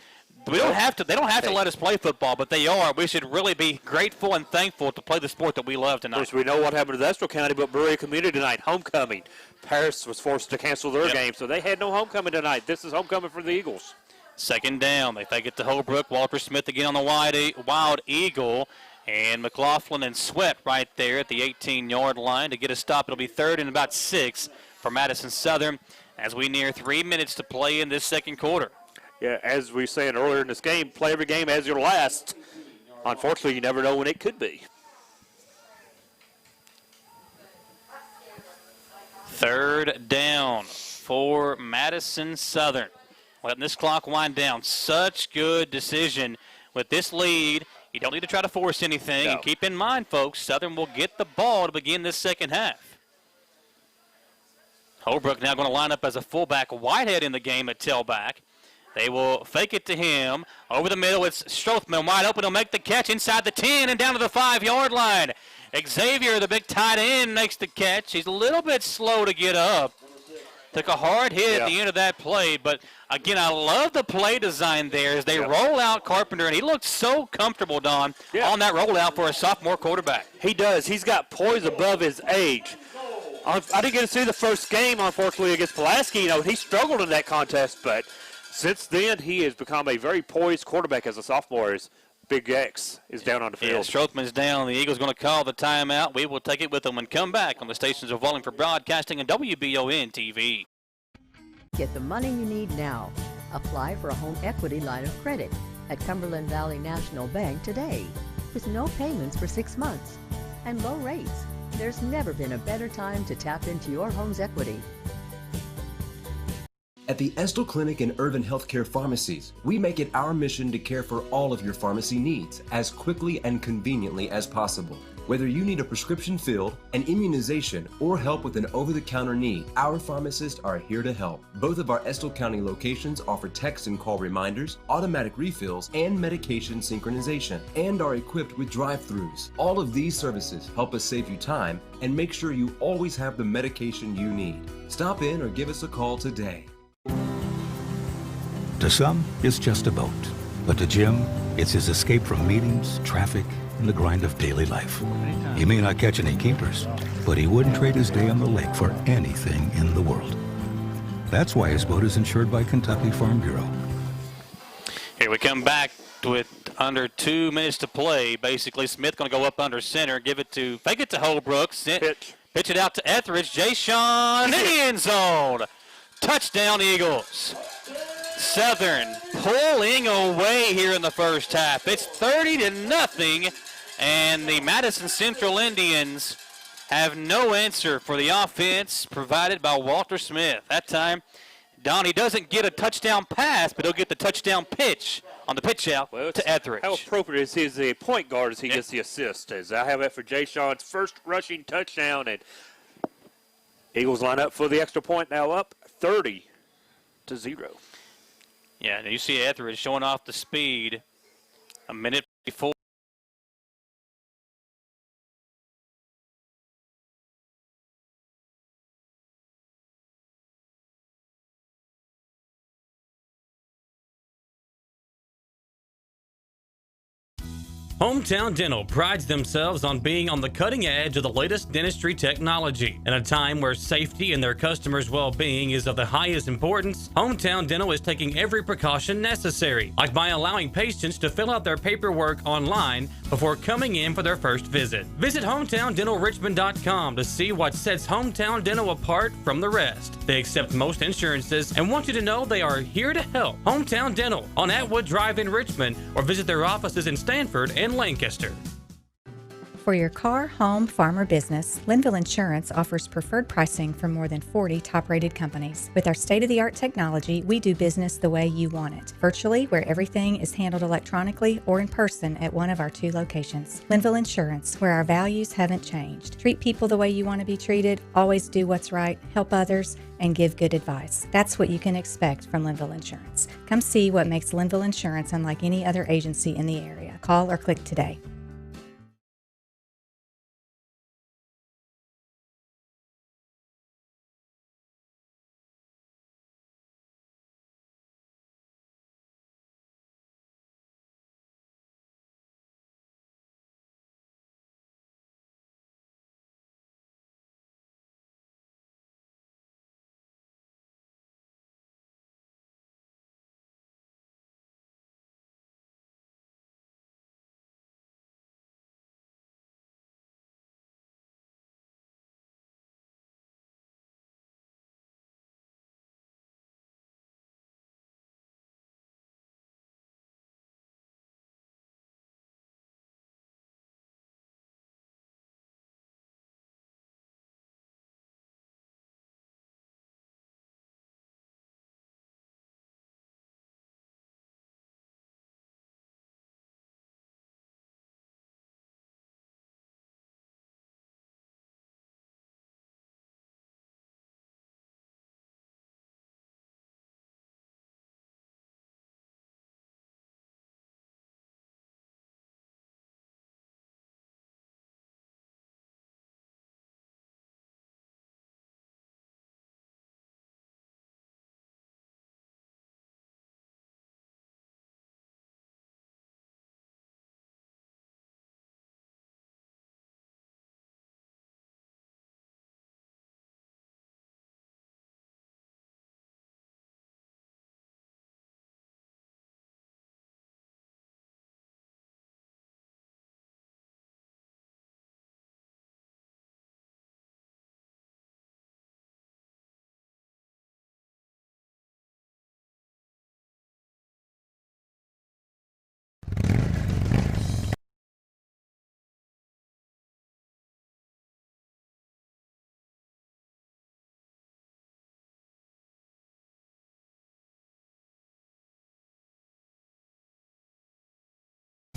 they don't have to let us play football, but they are. We should really be grateful and thankful to play the sport that we love tonight. Of course, we know what happened to Estill County, but Berea Community tonight, homecoming. Paris was forced to cancel their game, so they had no homecoming tonight. This is homecoming for the Eagles. 2nd down. They fake it to Holbrook. Walter Smith again on the Wild Eagle. And McLaughlin and Sweat right there at the 18-yard line to get a stop. It'll be 3rd and about 6 for Madison Southern as we near 3 minutes to play in this second quarter. Yeah, as we were saying earlier in this game, play every game as your last. Unfortunately, you never know when it could be. 3rd down for Madison Southern. Letting this clock wind down. Such good decision with this lead. You don't need to try to force anything. No. And keep in mind, folks, Southern will get the ball to begin this second half. Holbrook now going to line up as a fullback. Whitehead in the game at tailback. They will fake it to him. Over the middle, it's Strothman wide open. He'll make the catch inside the 10 and down to the 5-yard line. Xavier, the big tight end, makes the catch. He's a little bit slow to get up. Took a hard hit at the end of that play, but again, I love the play design there as they roll out Carpenter, and he looked so comfortable, Don, on that rollout for a sophomore quarterback. He does. He's got poise above his age. I didn't get to see the first game, unfortunately, against Pulaski. You know, he struggled in that contest, but since then he has become a very poised quarterback as a sophomore. As Big X is down on the field. Yeah, Strothman's down. The Eagles going to call the timeout. We will take it with them and come back on the stations of Wallingford Broadcasting and WBON TV. Get the money you need now. Apply for a home equity line of credit at Cumberland Valley National Bank today. With no payments for 6 months and low rates, there's never been a better time to tap into your home's equity. At the Estill Clinic and Irvin Healthcare Pharmacies, we make it our mission to care for all of your pharmacy needs as quickly and conveniently as possible. Whether you need a prescription filled, an immunization, or help with an over-the-counter need, our pharmacists are here to help. Both of our Estill County locations offer text and call reminders, automatic refills, and medication synchronization, and are equipped with drive-thrus. All of these services help us save you time and make sure you always have the medication you need. Stop in or give us a call today. To some, it's just a boat. But to Jim, it's his escape from meetings, traffic, and the grind of daily life. He may not catch any keepers, but he wouldn't trade his day on the lake for anything in the world. That's why his boat is insured by Kentucky Farm Bureau. Here we come back with under 2 minutes to play. Basically, Smith going to go up under center, fake it to Holbrook, pitch it out to Etheridge. Jay Sean in the end zone. Touchdown, Eagles. Southern pulling away here in the first half. It's 30-0, and the Madison Central Indians have no answer for the offense provided by Walter Smith. That time, Donnie doesn't get a touchdown pass, but he'll get the touchdown pitch on the pitch out to Etheridge. How appropriate is he as a point guard as he gets the assist? As I have that for Jay Sean's first rushing touchdown, and Eagles line up for the extra point, now up 30-0. Yeah, and you see Etheridge showing off the speed a minute before. Hometown Dental prides themselves on being on the cutting edge of the latest dentistry technology. In a time where safety and their customers' well-being is of the highest importance, Hometown Dental is taking every precaution necessary, like by allowing patients to fill out their paperwork online before coming in for their first visit. Visit HometownDentalRichmond.com to see what sets Hometown Dental apart from the rest. They accept most insurances and want you to know they are here to help. Hometown Dental on Atwood Drive in Richmond, or visit their offices in Stanford and Lancaster. For your car, home, farm, or business, Linville Insurance offers preferred pricing from more than 40 top-rated companies. With our state-of-the-art technology, we do business the way you want it, virtually, where everything is handled electronically, or in person at one of our 2 locations. Linville Insurance, where our values haven't changed. Treat people the way you want to be treated, always do what's right, help others, and give good advice. That's what you can expect from Linville Insurance. Come see what makes Linville Insurance unlike any other agency in the area. Call or click today.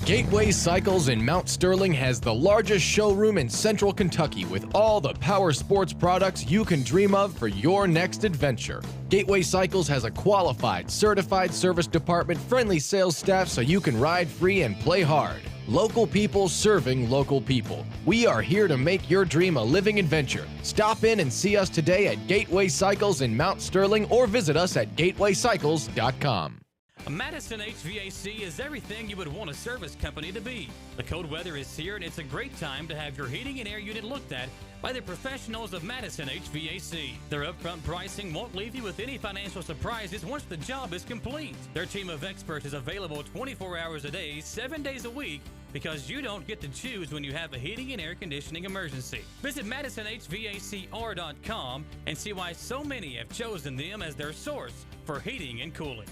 Gateway Cycles in Mount Sterling has the largest showroom in central Kentucky with all the power sports products you can dream of for your next adventure. Gateway Cycles has a qualified, certified service department, friendly sales staff so you can ride free and play hard. Local people serving local people. We are here to make your dream a living adventure. Stop in and see us today at Gateway Cycles in Mount Sterling or visit us at gatewaycycles.com. Madison HVAC is everything you would want a service company to be. The cold weather is here and it's a great time to have your heating and air unit looked at by the professionals of Madison HVAC. Their upfront pricing won't leave you with any financial surprises once the job is complete. Their team of experts is available 24 hours a day, 7 days a week, because you don't get to choose when you have a heating and air conditioning emergency. Visit MadisonHVACR.com and see why so many have chosen them as their source for heating and cooling.